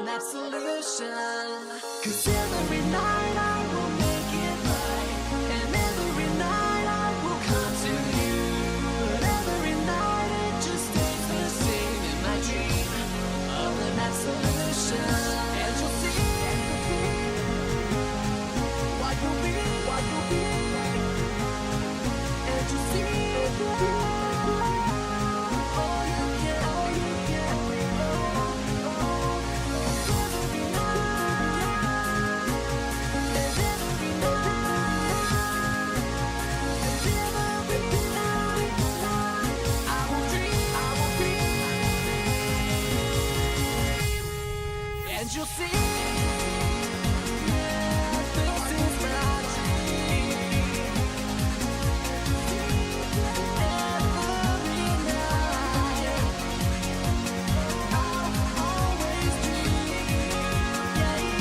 that solution. 'Cause every night I will make it right, and every night I will come to you. But every night it just stays the same in my dream of that solution. And you'll see what will be, and you'll see all you can. And you'll see, yeah, this is my dream. Every night, I'll always dream, yeah.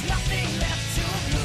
Nothing left to lose.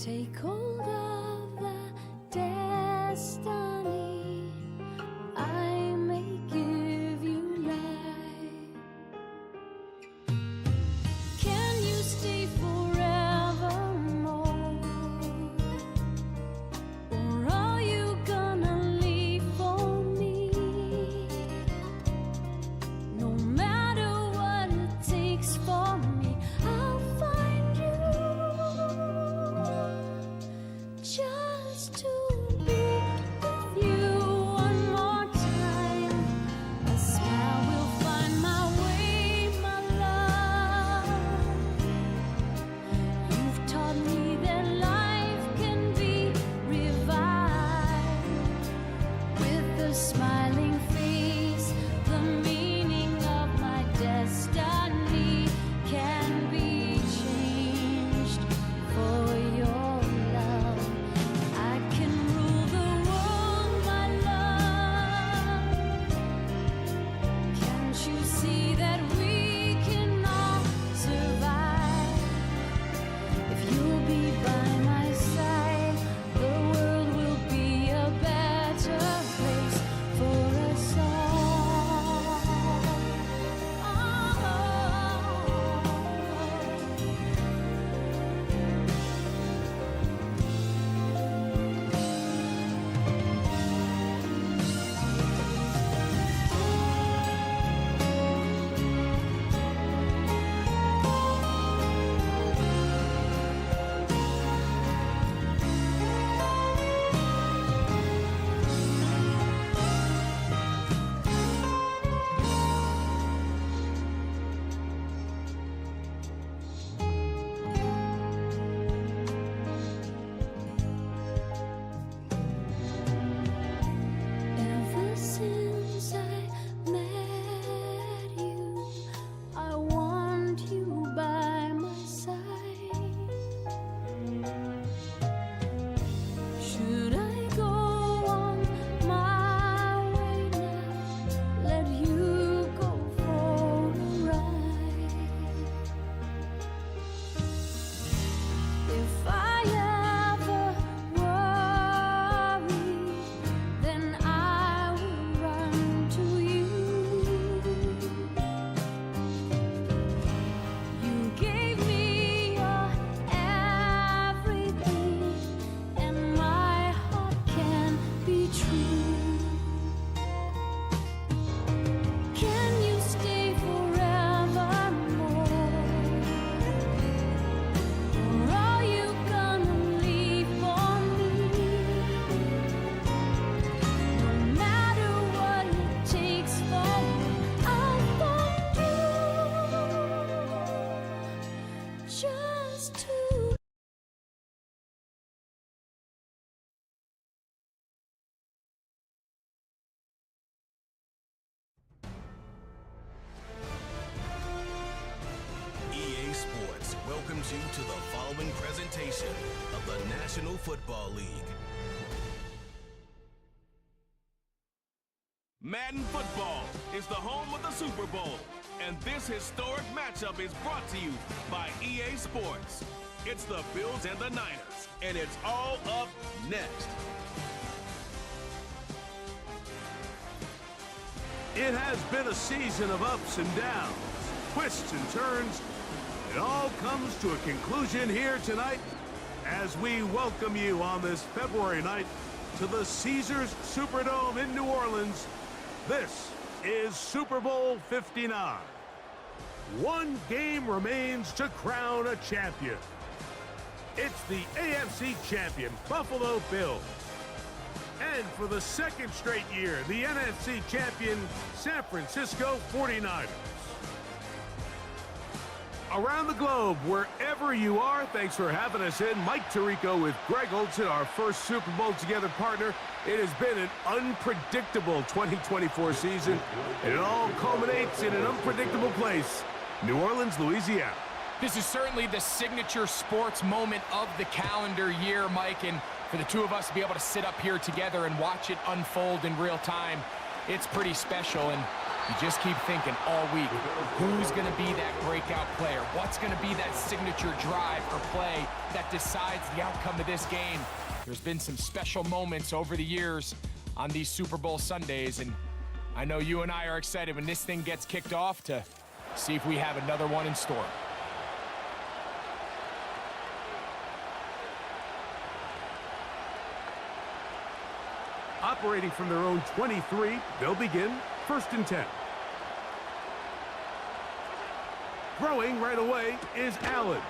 Take hold of the destiny I may give you life. Can you stay forevermore? Or are you gonna leave for me? No matter what it takes for me, I'll find you. Just to be with you one more time. A smile will find my way, my love. You've taught me that life can be revived with a smiling face. The meaning of my destiny can be changed for your love. I can rule the world, my love. Can't you see that we can all survive? If you'll be by my side, the world will be a better place for us all. Ever since I met you, I want you by my side. Should I go on my way now? Let you go for a ride. If I ever worry, then I will run to you. You gave me your everything, and my heart can be true. Can you stay forevermore? Or are you gonna leave for me? No matter what it takes for me, I'll find you. Just to EA Sports welcomes you to the following presentation of the National Football League. Madden Football is the home of the Super Bowl, and this historic matchup is brought to you by EA Sports. It's the Bills and the Niners, and it's all up next. It has been a season of ups and downs, twists and turns. It all comes to a conclusion here tonight as we welcome you on this February night to the Caesars Superdome in New Orleans. This is Super Bowl 59. One game remains to crown a champion. It's the AFC champion Buffalo Bills. And for the second straight year, the NFC champion San Francisco 49ers. Around the globe, wherever you are, thanks for having us in. Mike Tirico with Greg Olson, our first Super Bowl together partner. It has been an unpredictable 2024 season, and it all culminates in an unpredictable place, New Orleans, Louisiana. This is certainly the signature sports moment of the calendar year, Mike, and for the two of us to be able to sit up here together and watch it unfold in real time, it's pretty special. And You just keep thinking all week, who's going to be that breakout player? What's going to be that signature drive or play that decides the outcome of this game? There's been some special moments over the years on these Super Bowl Sundays, and I know you and I are excited when this thing gets kicked off to see if we have another one in store. Operating from their own 23, they'll begin 1st and 10. Throwing right away is Allen.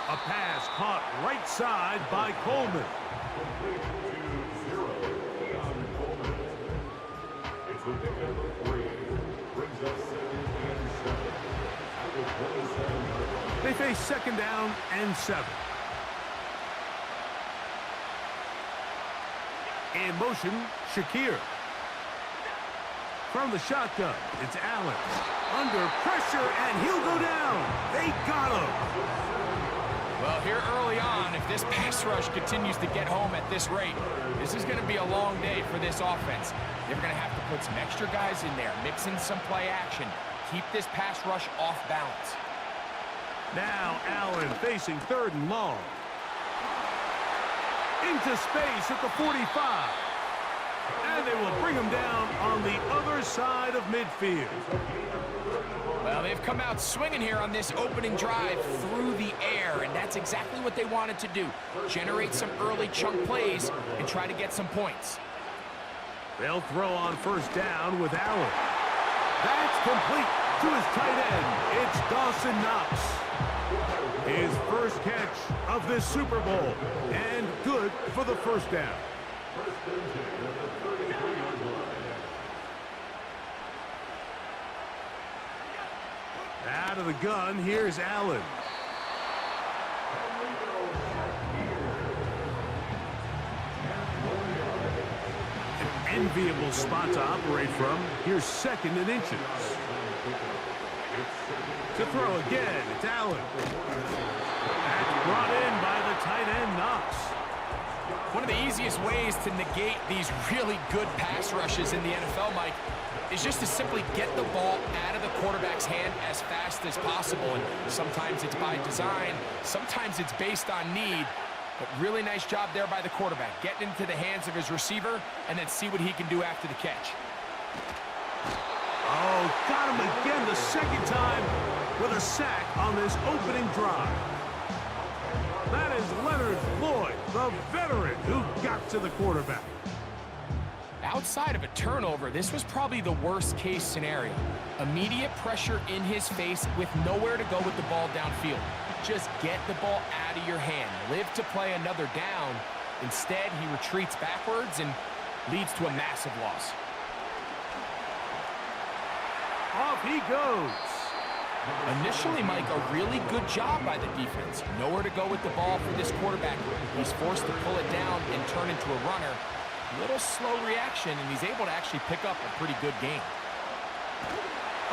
A pass caught right side by Coleman. They face 2nd down and 7. In motion, Shakir. From the shotgun, it's Allen. Under pressure, and he'll go down. They got him. Well, here early on, if this pass rush continues to get home at this rate, this is going to be a long day for this offense. They're going to have to put some extra guys in there, mix in some play action, keep this pass rush off balance. Now Allen facing 3rd and long. Into space at the 45. And they will bring him down on the other side of midfield. Well, they've come out swinging here on this opening drive through the air, and that's exactly what they wanted to do. Generate some early chunk plays and try to get some points. They'll throw on 1st down with Allen. That's complete to his tight end. It's Dawson Knox. His first catch of this Super Bowl, and good for the 1st down. Out of the gun, here's Allen. An enviable spot to operate from. Here's 2nd and inches. To throw again, it's Allen. That's brought in by the tight end, Knox. One of the easiest ways to negate these really good pass rushes in the NFL, Mike, is just to simply get the ball out of the quarterback's hand as fast as possible. And sometimes it's by design, sometimes it's based on need. But really nice job there by the quarterback, getting into the hands of his receiver and then see what he can do after the catch. Oh, got him again the 2nd time with a sack on this opening drive. That is Leonard Floyd, the veteran who got to the quarterback. Outside of a turnover, this was probably the worst case scenario. Immediate pressure in his face with nowhere to go with the ball downfield. Just get the ball out of your hand. Live to play another down. Instead, he retreats backwards and leads to a massive loss. Off he goes. Initially, Mike, a really good job by the defense. Nowhere to go with the ball for this quarterback. He's forced to pull it down and turn into a runner. A little slow reaction, and he's able to actually pick up a pretty good game.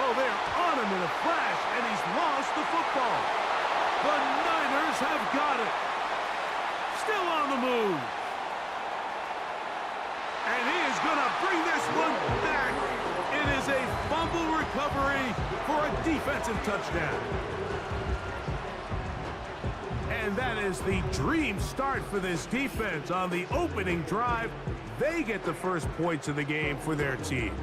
Oh, they're on him in a flash, and he's lost the football. The Niners have got it. Still on the move. And he is going to bring this one back. It is a fumble recovery for a defensive touchdown. And that is the dream start for this defense on the opening drive. They get the first points of the game for their team.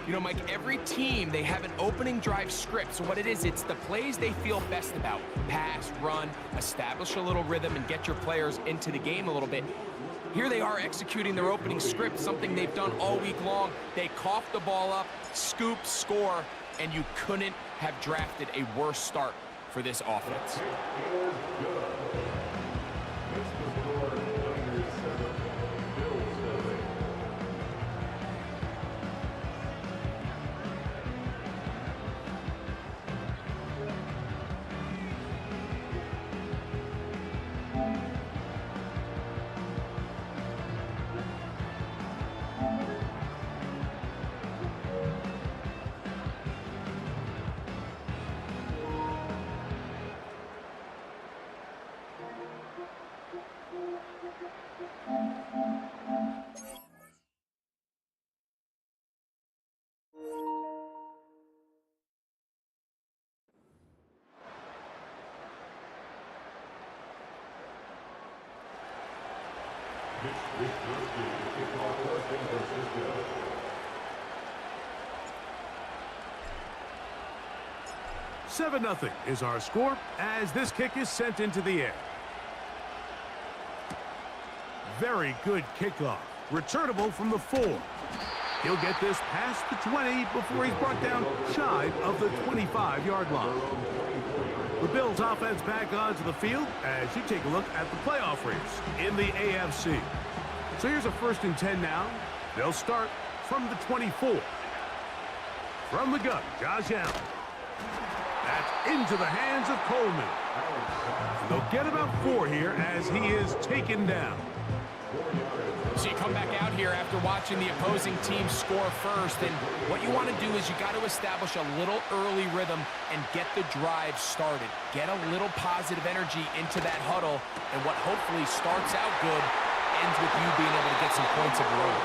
You know, Mike, every team, they have an opening drive script. So what it is, it's the plays they feel best about. Pass, run, establish a little rhythm, and get your players into the game a little bit. Here they are executing their opening script, something they've done all week long. They cough the ball up, scoop, score, and you couldn't have drafted a worse start for this offense. Seven 0 is our score as this kick is sent into the air. Very good kickoff. Returnable from the 4. He'll get this past the 20 before he's brought down shy of the 25-yard line. The Bills offense back onto the field as you take a look at the playoff race in the AFC. So here's a 1st and 10 now. They'll start from the 24. From the gun, Josh Allen. That's into the hands of Coleman. And they'll get about 4 here as he is taken down. So you come back out here after watching the opposing team score first, and what you want to do is you got to establish a little early rhythm and get the drive started. Get a little positive energy into that huddle, and what hopefully starts out good ends with you being able to get some points of your own.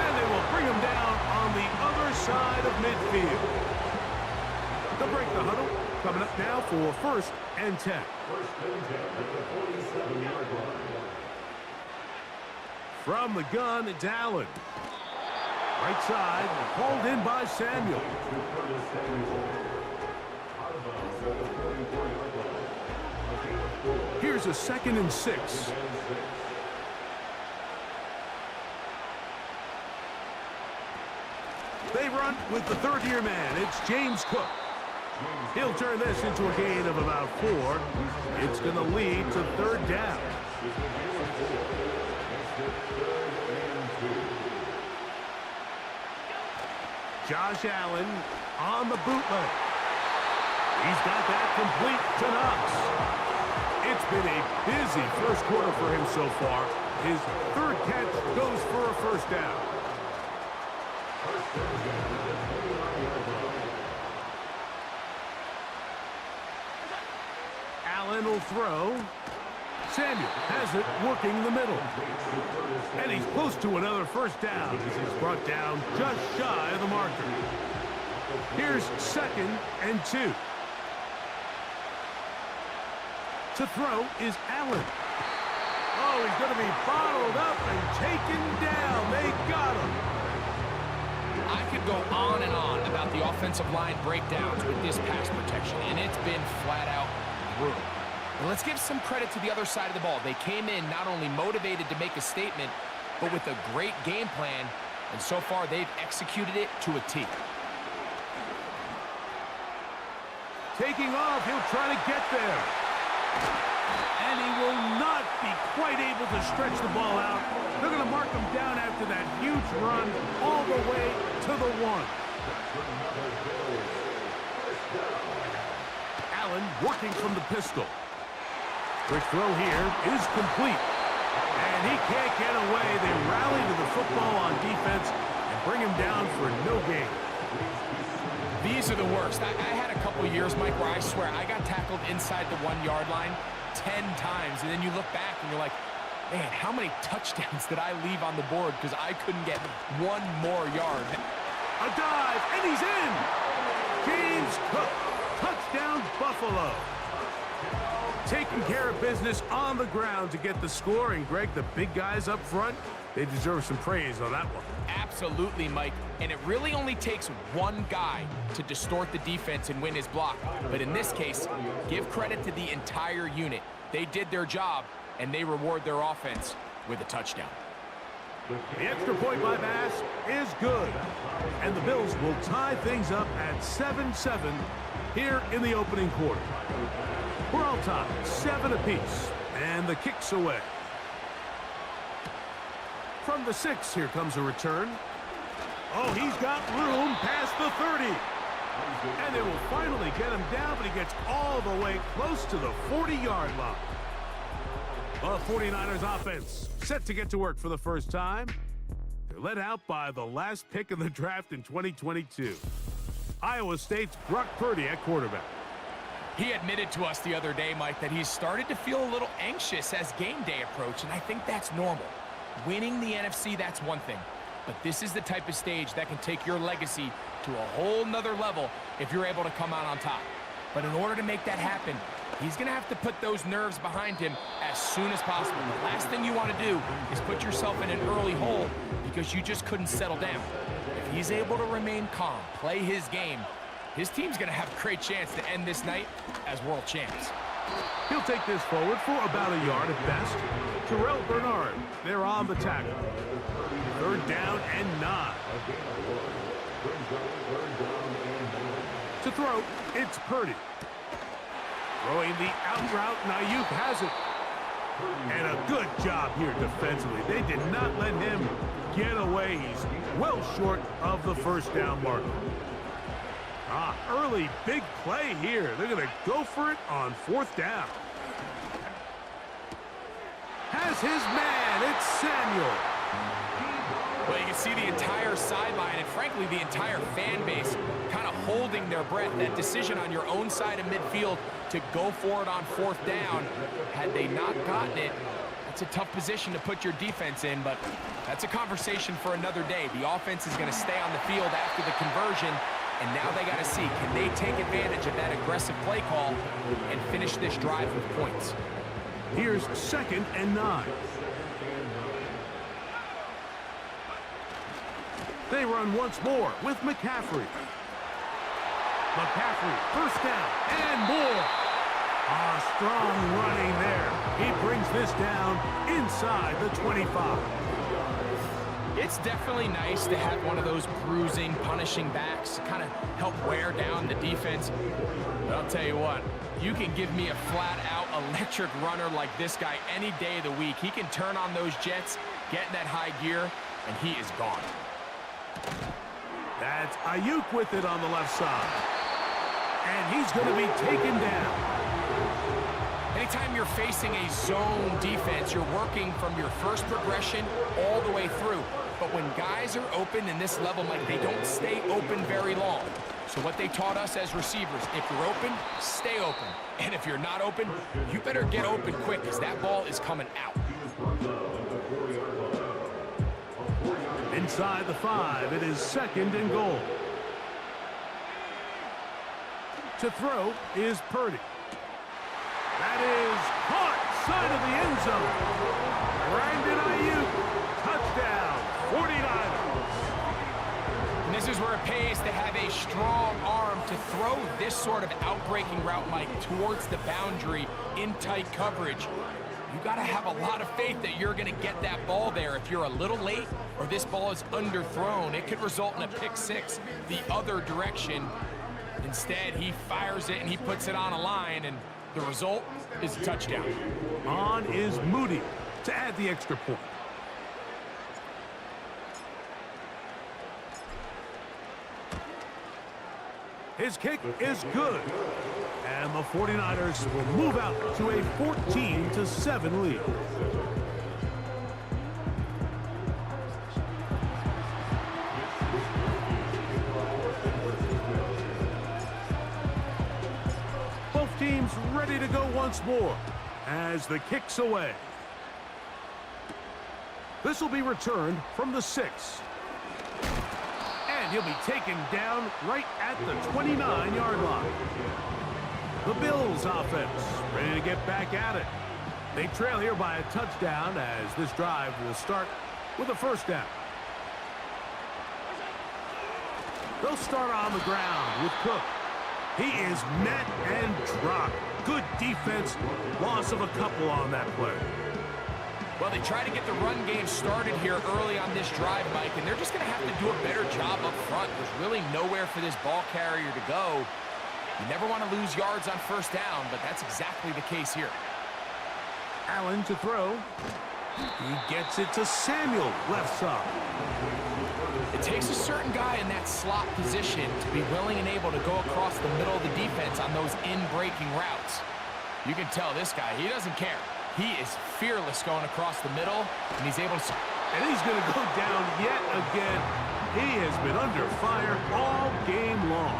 And they will bring him down on the other side of midfield. They'll break the huddle. Coming up now for 1st and 10. From the gun, it's Allen. Right side, called in by Samuel. Here's a 2nd and 6. They run with the 3rd-year man. It's James Cook. He'll turn this into a gain of about 4. It's going to lead to 3rd down. Josh Allen on the bootleg. He's got that complete to Knox. It's been a busy 1st quarter for him so far. His 3rd catch goes for a 1st down. Allen will throw. Samuel has it working the middle. And he's close to another 1st down as he's brought down just shy of the marker. Here's 2nd and 2. To throw is Allen. Oh, he's going to be bottled up and taken down. They got him. I could go on and on about the offensive line breakdowns with this pass protection, and it's been flat out brutal. And let's give some credit to the other side of the ball. They came in not only motivated to make a statement, but with a great game plan, and so far they've executed it to a T. Taking off, he'll try to get there. And he will not be quite able to stretch the ball out. They're going to mark him down after that huge run all the way to the 1. Allen working from the pistol. Quick throw here is complete. And he can't get away. They rally to the football on defense and bring him down for no gain. These are the worst. I had a couple years, Mike, where I swear I got tackled inside the 1-yard line 10 times. And then you look back and you're like, man, how many touchdowns did I leave on the board because I couldn't get 1 more yard? A dive, and he's in. James Cook, touchdown Buffalo. Taking care of business on the ground to get the score. And, Greg, the big guys up front, they deserve some praise on that one. Absolutely, Mike. And it really only takes one guy to distort the defense and win his block. But in this case, give credit to the entire unit. They did their job, and they reward their offense with a touchdown. The extra point by Bass is good. And the Bills will tie things up at 7-7 here in the opening quarter. We're all tied, 7 apiece, and the kick's away. From the 6, here comes a return. Oh, he's got room past the 30. And they will finally get him down, but he gets all the way close to the 40-yard line. The 49ers offense set to get to work for the first time. They're led out by the last pick in the draft in 2022. Iowa State's Brock Purdy at quarterback. He admitted to us the other day, Mike, that he's started to feel a little anxious as game day approached, and I think that's normal. Winning the NFC, that's one thing. But this is the type of stage that can take your legacy to a whole nother level if you're able to come out on top. But in order to make that happen, He's going to have to put those nerves behind him as soon as possible. The last thing you want to do is put yourself in an early hole because you just couldn't settle down. If he's able to remain calm, play his game, his team's going to have a great chance to end this night as world champs. He'll take this forward for about a yard at best. Terrell Bernard, they're on the tackle. 3rd down and 9. To throw, it's Purdy. Throwing the out route, Ayuk has it. And a good job here defensively. They did not let him get away. He's well short of the 1st down marker. Early big play here. They're going to go for it on 4th down. Has his man. It's Samuel. Well, you can see the entire sideline and, frankly, the entire fan base kind of holding their breath. That decision on your own side of midfield to go for it on 4th down, had they not gotten it, it's a tough position to put your defense in, but that's a conversation for another day. The offense is going to stay on the field after the conversion, and now they got to see, can they take advantage of that aggressive play call and finish this drive with points? Here's 2nd and 9. They run once more with McCaffrey. McCaffrey, 1st down and more. Strong running there. He brings this down inside the 25. It's definitely nice to have one of those bruising, punishing backs, kind of help wear down the defense. But I'll tell you what, you can give me a flat-out electric runner like this guy any day of the week. He can turn on those jets, get in that high gear, and he is gone. That's Ayuk with it on the left side. And he's going to be taken down. Anytime you're facing a zone defense, you're working from your first progression all the way through. But when guys are open in this level, Mike, they don't stay open very long. So what they taught us as receivers, if you're open, stay open. And if you're not open, you better get open quick because that ball is coming out. Inside the 5, it is 2nd and goal. To throw is Purdy. That is caught side of the end zone. Brandon Ayuk, touchdown, 49ers. And this is where it pays to have a strong arm to throw this sort of outbreaking route, Mike, towards the boundary in tight coverage. You got to have a lot of faith that you're going to get that ball there. If you're a little late or this ball is underthrown, it could result in a pick 6 the other direction. Instead, he fires it and he puts it on a line, and the result is a touchdown. On is Moody to add the extra point. His kick is good. And the 49ers will move out to a 14-7 lead. Both teams ready to go once more as the kick's away. This will be returned from the 6. And he'll be taken down right at the 29-yard line. The Bills offense ready to get back at it. They trail here by a touchdown as this drive will start with a 1st down. They'll start on the ground with Cook. He is met and dropped. Good defense. Loss of a couple on that play. Well, they try to get the run game started here early on this drive, Mike, and they're just going to have to do a better job up front. There's really nowhere for this ball carrier to go. You never want to lose yards on 1st down, but that's exactly the case here. Allen to throw. He gets it to Samuel, left side. It takes a certain guy in that slot position to be willing and able to go across the middle of the defense on those in-breaking routes. You can tell this guy, he doesn't care. He is fearless going across the middle, and he's able to... And he's going to go down yet again. He has been under fire all game long.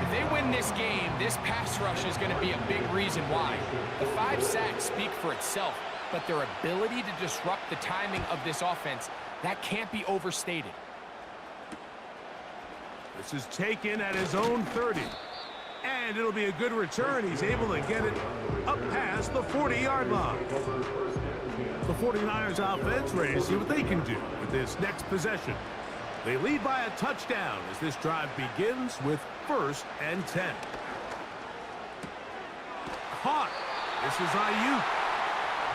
If they win this game, this pass rush is going to be a big reason why. The 5 sacks speak for itself, but their ability to disrupt the timing of this offense, that can't be overstated. This is taken at his own 30. And it'll be a good return. He's able to get it up past the 40-yard line. The 49ers offense ready to see what they can do with this next possession. They lead by a touchdown as this drive begins with 1st and 10. Caught. This is Ayuk.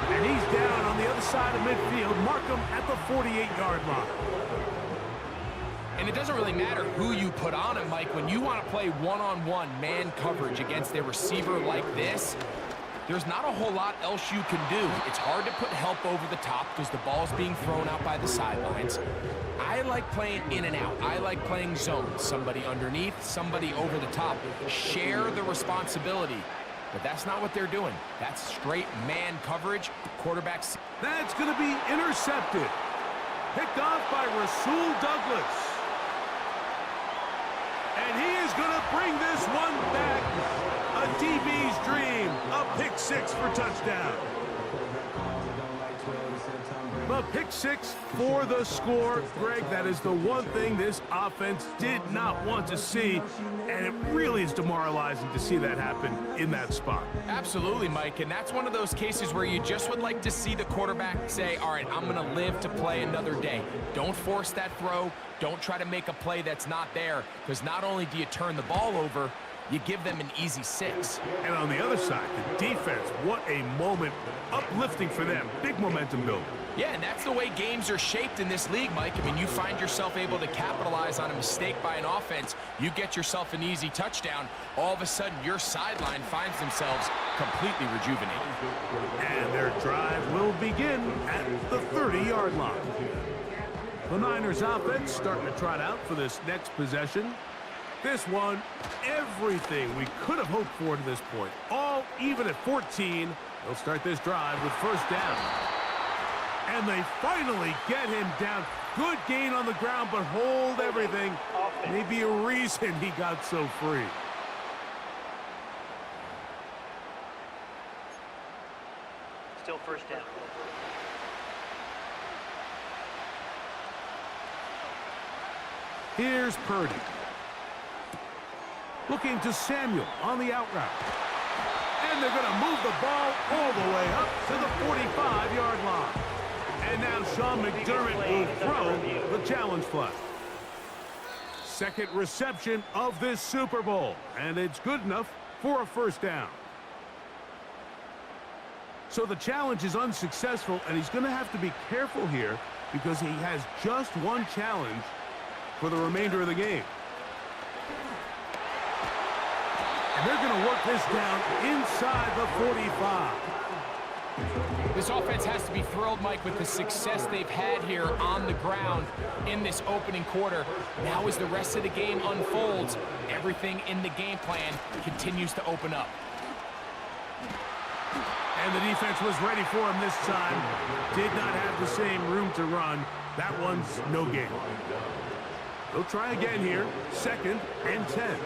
And he's down on the other side of midfield. Mark him at the 48-yard line. And it doesn't really matter who you put on him, Mike. When you want to play one-on-one man coverage against a receiver like this, there's not a whole lot else you can do. It's hard to put help over the top because the ball's being thrown out by the sidelines. I like playing in and out. I like playing zone. Somebody underneath, somebody over the top. Share the responsibility. But that's not what they're doing. That's straight man coverage. Quarterbacks. That's going to be intercepted. Picked off by Rasul Douglas. And he is going to bring this one back. A DB's dream. A pick 6 for touchdown. The pick 6 for the score. Greg, that is the one thing this offense did not want to see, and it really is demoralizing to see that happen in that spot. Absolutely, Mike, and that's one of those cases where you just would like to see the quarterback say, all right, I'm going to live to play another day. Don't force that throw. Don't try to make a play that's not there, because not only do you turn the ball over, you give them an easy 6. And on the other side, the defense, what a moment. Uplifting for them. Big momentum builder. Yeah, and that's the way games are shaped in this league, Mike. I mean, you find yourself able to capitalize on a mistake by an offense. You get yourself an easy touchdown. All of a sudden, your sideline finds themselves completely rejuvenated. And their drive will begin at the 30-yard line. The Niners offense starting to trot out for this next possession. This one, everything we could have hoped for to this point. All even at 14. They'll start this drive with 1st down. And they finally get him down. Good gain on the ground, but hold everything. Maybe a reason he got so free. Still 1st down. Here's Purdy. Looking to Samuel on the out route. And they're going to move the ball all the way up to the 45-yard line. And now Sean McDermott will throw the challenge flag. Second reception of this Super Bowl. And it's good enough for a 1st down. So the challenge is unsuccessful, and he's going to have to be careful here because he has just one challenge for the remainder of the game. And they're going to work this down inside the 45. This offense has to be thrilled, Mike, with the success they've had here on the ground in this opening quarter. Now as the rest of the game unfolds, everything in the game plan continues to open up. And the defense was ready for him this time. Did not have the same room to run. That one's no gain. They'll try again here. 2nd and 10.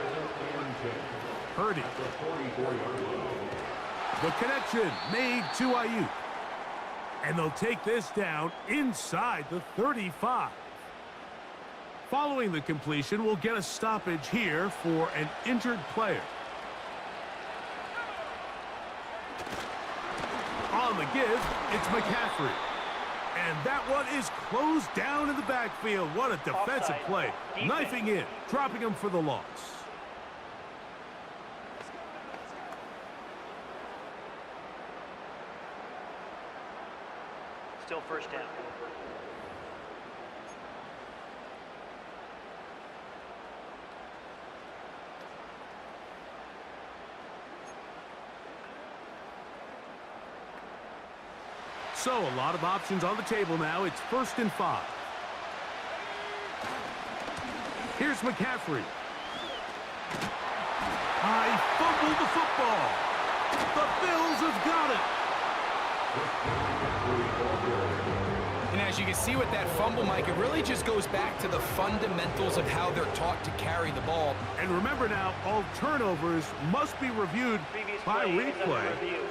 Purdy. The connection made to Ayuk. And they'll take this down inside the 35. Following the completion, we'll get a stoppage here for an injured player. On the give, it's McCaffrey. And that one is closed down in the backfield. What a defensive play. Knifing in, dropping him for the loss. Still 1st down. So a lot of options on the table now. It's 1st and 5. Here's McCaffrey. I fumbled the football. The Bills have got it. And as you can see with that fumble, Mike, it really just goes back to the fundamentals of how they're taught to carry the ball. And remember now, all turnovers must be reviewed by replay.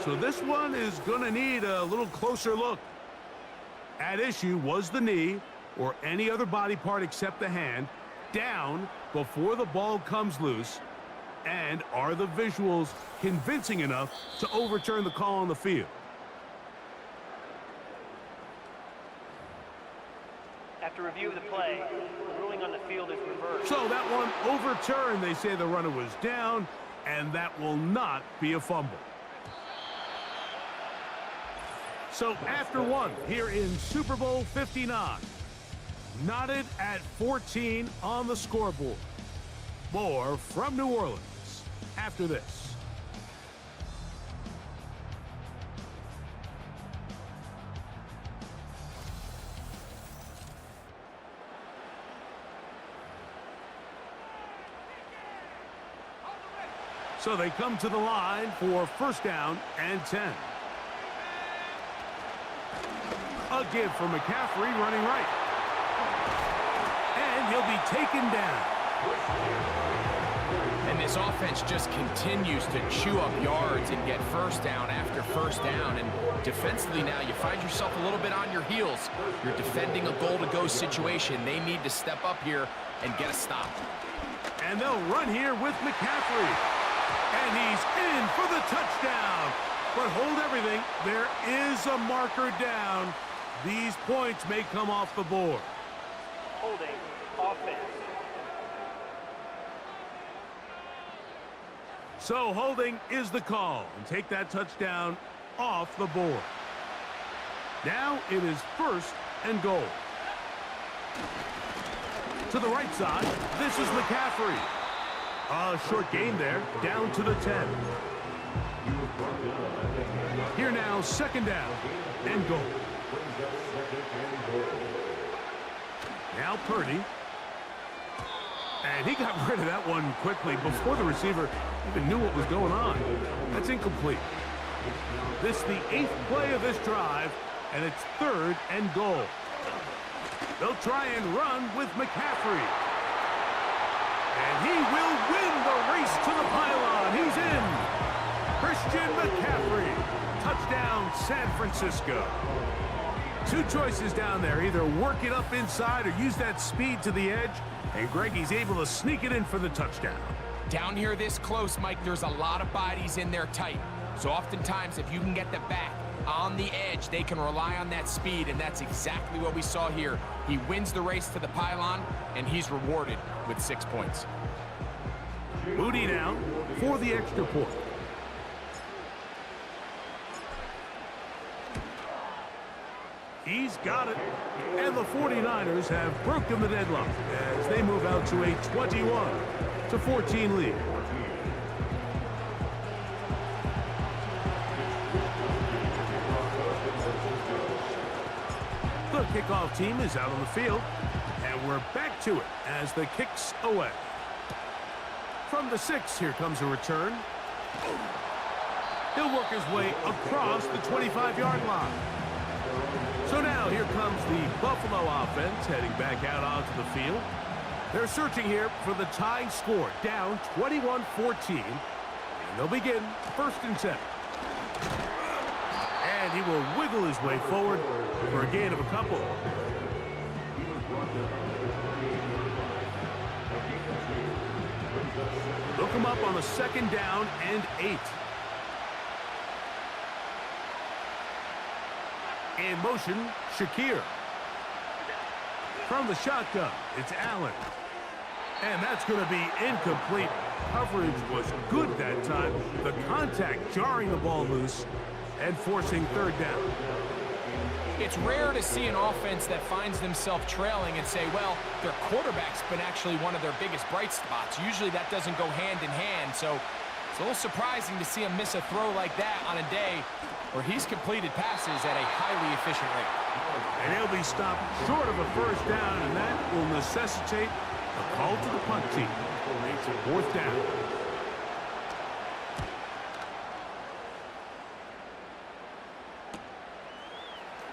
So this one is going to need a little closer look. At issue was the knee or any other body part except the hand down before the ball comes loose. And are the visuals convincing enough to overturn the call on the field? After review of the play, the ruling on the field is reversed. So that one overturned. They say the runner was down, and that will not be a fumble. So after one here in Super Bowl 59, knotted at 14 on the scoreboard. More from New Orleans after this. So they come to the line for first down and 10. A give for McCaffrey running right. And he'll be taken down. And this offense just continues to chew up yards and get first down after first down. And defensively now, you find yourself a little bit on your heels. You're defending a goal-to-go situation. They need to step up here and get a stop. And they'll run here with McCaffrey. And he's in for the touchdown. But hold everything. There is a marker down. These points may come off the board. Holding offense. So holding is the call. And take that touchdown off the board. Now it is first and goal. To the right side, this is McCaffrey. A short gain there, down to the 10. Here now, second down and goal. Now Purdy. And he got rid of that one quickly before the receiver even knew what was going on. That's incomplete. This is the 8th play of this drive, and it's third and goal. They'll try and run with McCaffrey. And he will win the race to the pylon. He's in. Christian McCaffrey. Touchdown, San Francisco. Two choices down there. Either work it up inside or use that speed to the edge. And Greggy's able to sneak it in for the touchdown. Down here this close, Mike, there's a lot of bodies in there tight. So oftentimes, if you can get the back on the edge, they can rely on that speed, and that's exactly what we saw here. He wins the race to the pylon, and he's rewarded with 6 points. Moody now for the extra point. He's got it. And the 49ers have broken the deadlock as they move out to a 21-14 lead. The kickoff team is out on the field, and we're back to it as the kick's away. From the 6, here comes a return. He'll work his way across the 25-yard line. So now here comes the Buffalo offense heading back out onto the field. They're searching here for the tying score, down 21-14. And they'll begin first and 10. And he will wiggle his way forward for a gain of a couple. They'll come up on a second down and 8. In motion, Shakir. From the shotgun, it's Allen. And that's going to be incomplete. Coverage was good that time. The contact jarring the ball loose and forcing third down. It's rare to see an offense that finds themselves trailing and say, well, their quarterback's been actually one of their biggest bright spots. Usually that doesn't go hand in hand, so it's a little surprising to see him miss a throw like that on a day where he's completed passes at a highly efficient rate. And he'll be stopped short of a first down, and that will necessitate a call to the punt team. Makes it fourth down.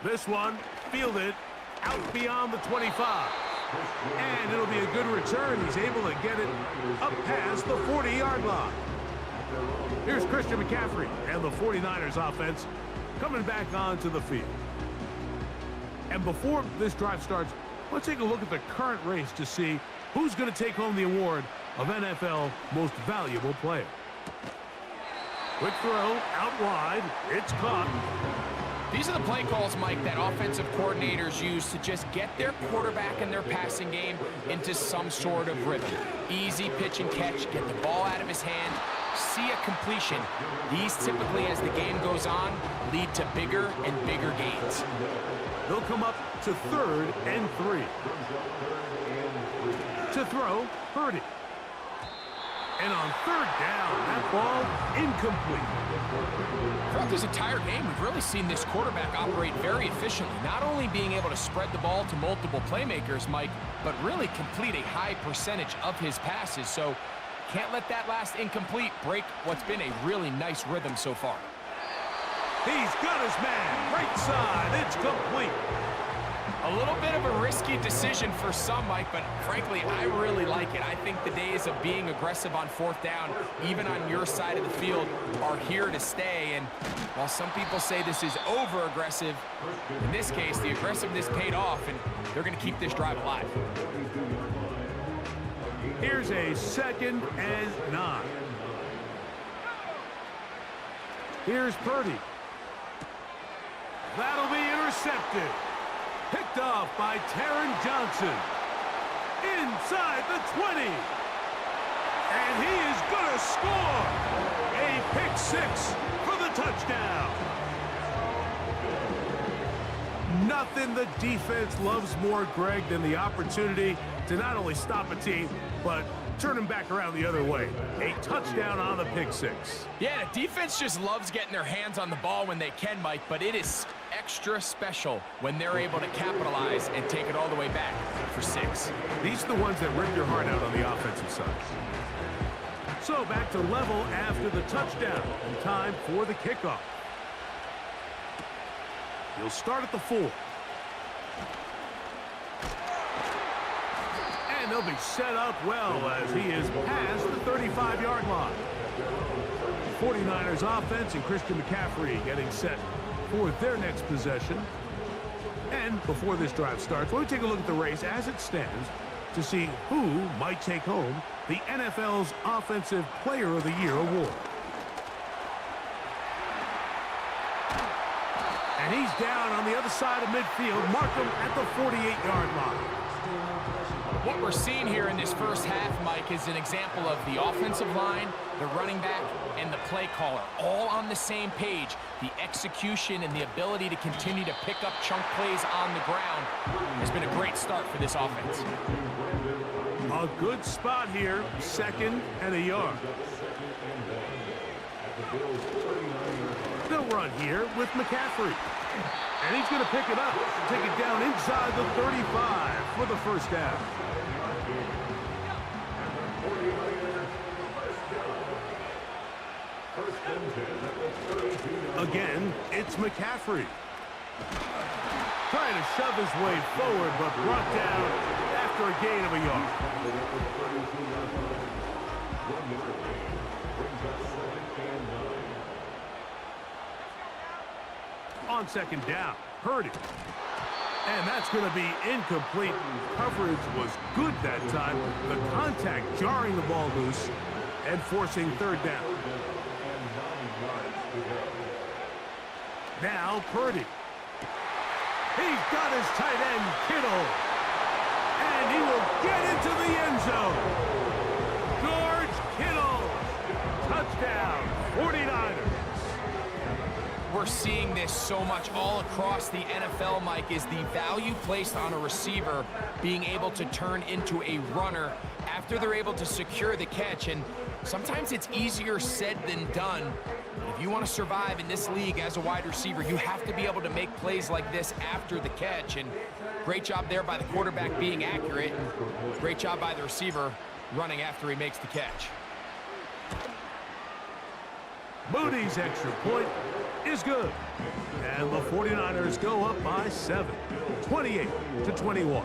This one fielded out beyond the 25. And it'll be a good return. He's able to get it up past the 40-yard line. Here's Christian McCaffrey and the 49ers offense coming back onto the field. And before this drive starts, let's take a look at the current race to see who's going to take home the award of NFL most valuable player. Quick throw out wide. It's caught. These are the play calls, Mike, that offensive coordinators use to just get their quarterback and their passing game into some sort of rhythm. Easy pitch and catch, get the ball out of his hand, see a completion. These typically, as the game goes on, lead to bigger and bigger gains. They'll come up to 3rd and 3. To throw, Purdy. And on 3rd down, that ball incomplete. Throughout this entire game, we've really seen this quarterback operate very efficiently, not only being able to spread the ball to multiple playmakers, Mike, but really complete a high percentage of his passes. So can't let that last incomplete break what's been a really nice rhythm so far. He's got his man. Right side. It's complete. A little bit of a risky decision for some, Mike, but frankly, I really like it. I think the days of being aggressive on 4th down, even on your side of the field, are here to stay. And while some people say this is over-aggressive, in this case, the aggressiveness paid off, and they're going to keep this drive alive. Here's a 2nd and 9. Here's Purdy. That'll be intercepted. Picked off by Taron Johnson. Inside the 20. And he is going to score. A pick 6 for the touchdown. Nothing the defense loves more, Greg, than the opportunity to not only stop a team, but turn them back around the other way. A touchdown on the pick 6. Yeah, the defense just loves getting their hands on the ball when they can, Mike, but it is extra special when they're able to capitalize and take it all the way back for 6. These are the ones that rip your heart out on the offensive side. So back to level after the touchdown, and time for the kickoff. He'll start at the 4. And they'll be set up well as he is past the 35-yard line. 49ers offense and Christian McCaffrey getting set for their next possession. And before this drive starts, let me take a look at the race as it stands to see who might take home the NFL's Offensive Player of the Year award. And he's down on the other side of midfield. Mark him at the 48-yard line. What we're seeing here in this first half, Mike, is an example of the offensive line, the running back, and the play caller all on the same page. The execution and the ability to continue to pick up chunk plays on the ground has been a great start for this offense. A good spot here, 2nd and a yard. They'll run here with McCaffrey. And he's going to pick it up, take it down inside the 35 for the first down. Again, it's McCaffrey. Trying to shove his way forward, but brought down after a gain of a yard. On 2nd down, Purdy. And that's going to be incomplete. Coverage was good that time. The contact jarring the ball loose and forcing 3rd down. Now Purdy. He's got his tight end, Kittle. And he will get into the end zone. George Kittle. Touchdown, 49ers. We're seeing this so much all across the NFL, Mike, is the value placed on a receiver being able to turn into a runner after they're able to secure the catch. And sometimes it's easier said than done. If you want to survive in this league as a wide receiver, you have to be able to make plays like this after the catch. And great job there by the quarterback being accurate. And great job by the receiver running after he makes the catch. Moody's extra point is good. And the 49ers go up by 7, 28-21.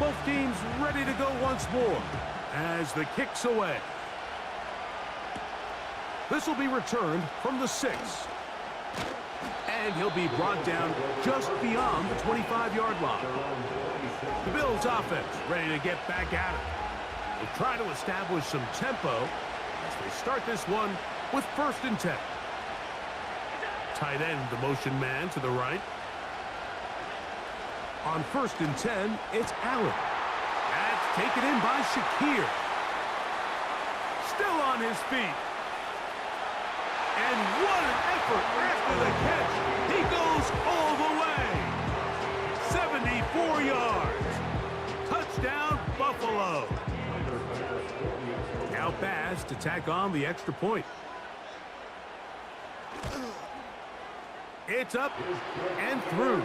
Both teams ready to go once more as the kick's away. This will be returned from the 6. And he'll be brought down just beyond the 25-yard line. The Bills offense ready to get back at it. They'll try to establish some tempo as they start this one with 1st and 10. Tight end, the motion man to the right. On 1st and 10, it's Allen. That's taken in by Shakir. Still on his feet. And what an effort after the catch. He goes all the way. 74 yards. Touchdown, Buffalo. Now Bass to tack on the extra point. It's up and through.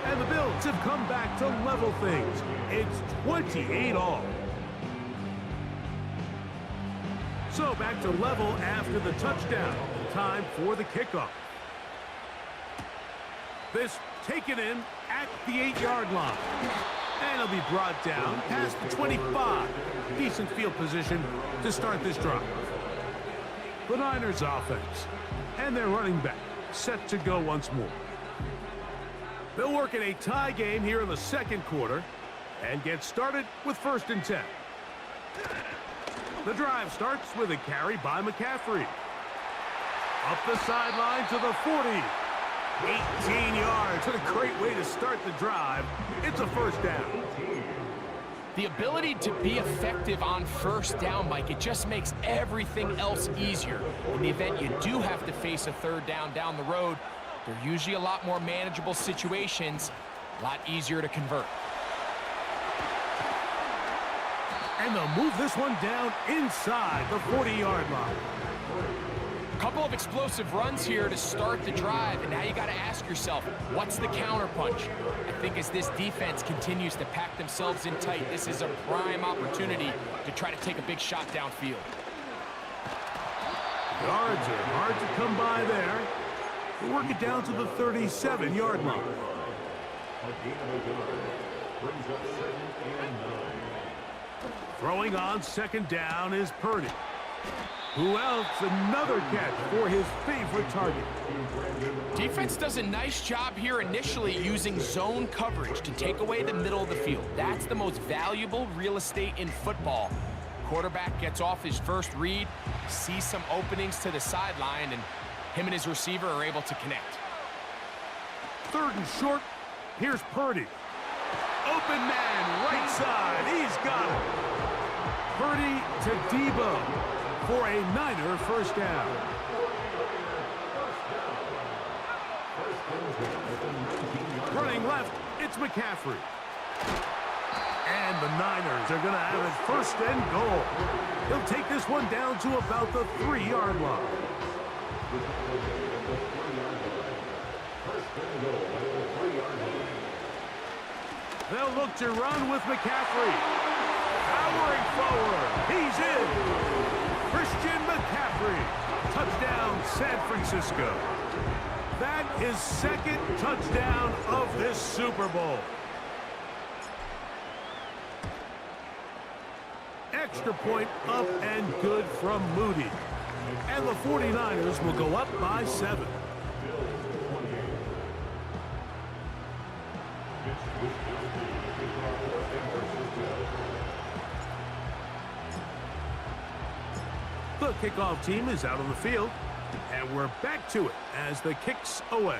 And the Bills have come back to level things. It's 28 all. So back to level after the touchdown. Time for the kickoff. This taken in at the 8-yard line. And it'll be brought down past the 25. Decent field position to start this drive. The Niners offense and their running back set to go once more. They'll work in a tie game here in the 2nd quarter and get started with 1st and 10. The drive starts with a carry by McCaffrey. Up the sideline to the 40. 18 yards. What a great way to start the drive. It's a 1st down. The ability to be effective on 1st down, Mike, it just makes everything else easier. In the event you do have to face a 3rd down the road, they're usually a lot more manageable situations, a lot easier to convert. And they'll move this one down inside the 40-yard line. Couple of explosive runs here to start the drive, and now you got to ask yourself, what's the counterpunch? I think as this defense continues to pack themselves in tight, this is a prime opportunity to try to take a big shot downfield. Yards are hard to come by there. We'll work it down to the 37-yard line. Throwing on 2nd down is Purdy. Who else? Another catch for his favorite target. Defense does a nice job here initially using zone coverage to take away the middle of the field. That's the most valuable real estate in football. Quarterback gets off his first read, sees some openings to the sideline, and him and his receiver are able to connect. 3rd and short. Here's Purdy. Open man, right side. He's got it. Purdy to Debo for a Niner 1st down. Running left, it's McCaffrey. And the Niners are going to have it 1st and goal. He'll take this one down to about the 3-yard line. They'll look to run with McCaffrey. Powering forward. He's in. Christian McCaffrey. Touchdown, San Francisco. That is 2nd touchdown of this Super Bowl. Extra point up and good from Moody. And the 49ers will go up by 7. The kickoff team is out on the field, and we're back to it as the kick's away.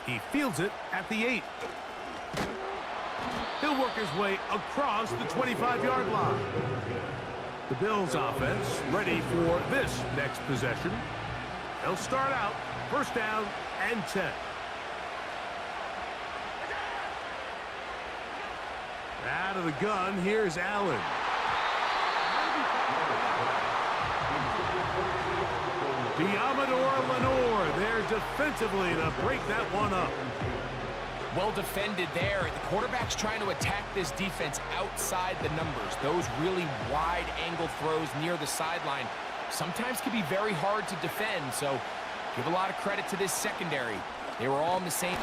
He fields it at the 8. He'll work his way across the 25-yard line. The Bills offense ready for this next possession. They'll start out 1st down and 10. Out of the gun, here's Allen. Diamador Lenore there defensively to break that one up. Well defended there. The quarterback's trying to attack this defense outside the numbers. Those really wide angle throws near the sideline sometimes can be very hard to defend, so give a lot of credit to this secondary. They were all in the same.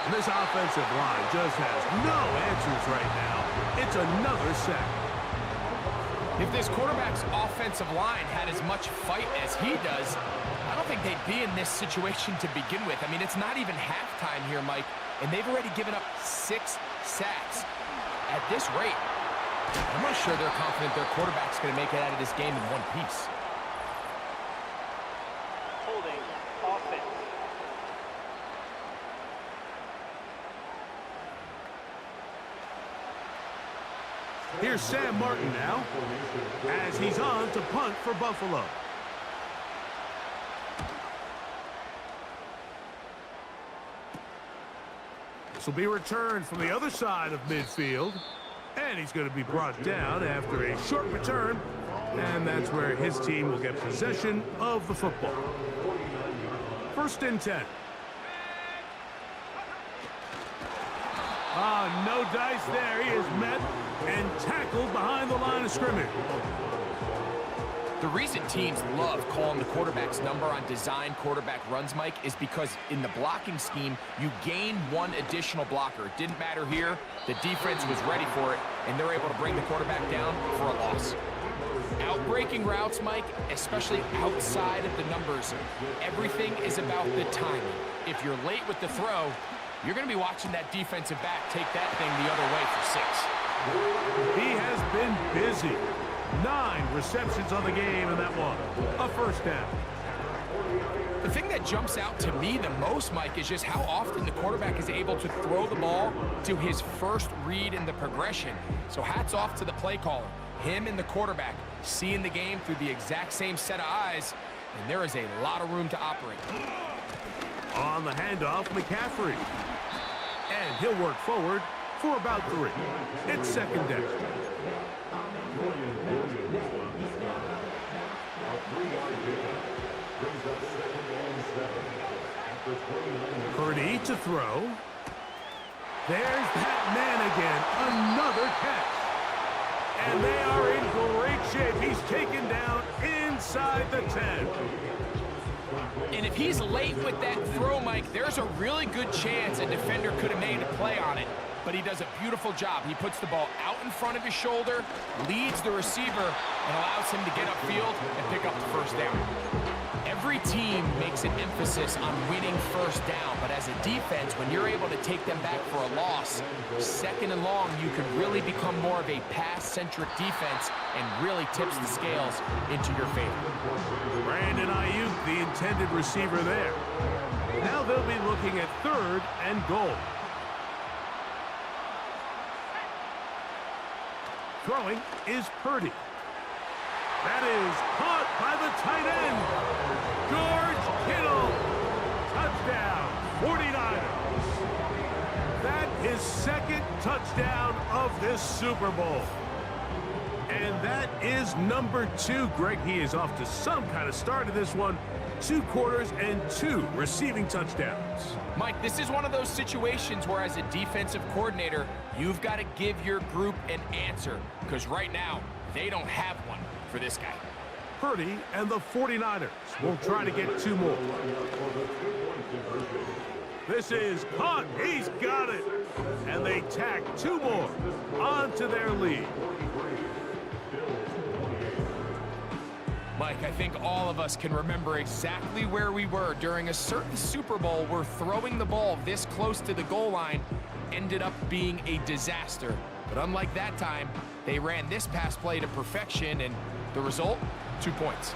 And this offensive line just has no answers right now. It's another sack. If this quarterback's offensive line had as much fight as he does, I don't think they'd be in this situation to begin with. I mean, it's not even halftime here, Mike, and they've already given up 6 sacks. At this rate, I'm not sure they're confident their quarterback's going to make it out of this game in one piece. Holding offense. Here's Sam Martin now, as he's on to punt for Buffalo. This will be returned from the other side of midfield, and he's going to be brought down after a short return, and that's where his team will get possession of the football. 1st and 10. No dice there. He is met and tackled behind the line of scrimmage. The reason teams love calling the quarterback's number on design quarterback runs, Mike, is because in the blocking scheme, you gain 1 additional blocker. It didn't matter here. The defense was ready for it, and they're able to bring the quarterback down for a loss. Outbreaking routes, Mike, especially outside of the numbers, everything is about the timing. If you're late with the throw, you're going to be watching that defensive back take that thing the other way for 6. He has been busy. 9 receptions on the game, and that one, a 1st down. The thing that jumps out to me the most, Mike, is just how often the quarterback is able to throw the ball to his first read in the progression. So hats off to the play caller. Him and the quarterback seeing the game through the exact same set of eyes, and there is a lot of room to operate. On the handoff, McCaffrey. And he'll work forward for about 3. It's 2nd down. Purdy to throw. There's that man again. Another catch. And they are in great shape. He's taken down inside the 10. And if he's late with that throw, Mike, there's a really good chance a defender could have made a play on it. But he does a beautiful job. He puts the ball out in front of his shoulder, leads the receiver, and allows him to get upfield and pick up the 1st down. Every team makes an emphasis on winning 1st down, but as a defense, when you're able to take them back for a loss, 2nd and long, you can really become more of a pass-centric defense and really tips the scales into your favor. Brandon Ayuk, the intended receiver there. Now they'll be looking at 3rd and goal. Throwing is Purdy. That is caught by the tight end. George Kittle. Touchdown, 49ers. That is 2nd touchdown of this Super Bowl. And that is number 2. Greg, he is off to some kind of start in this one. 2 quarters and 2 receiving touchdowns. Mike, this is one of those situations where as a defensive coordinator, you've got to give your group an answer, because right now, they don't have one for this guy. Purdy and the 49ers will try to get 2 more. This is caught. He's got it. And they tack 2 more onto their lead. Mike, I think all of us can remember exactly where we were during a certain Super Bowl where throwing the ball this close to the goal line ended up being a disaster. But unlike that time, they ran this pass play to perfection, and the result, 2 points.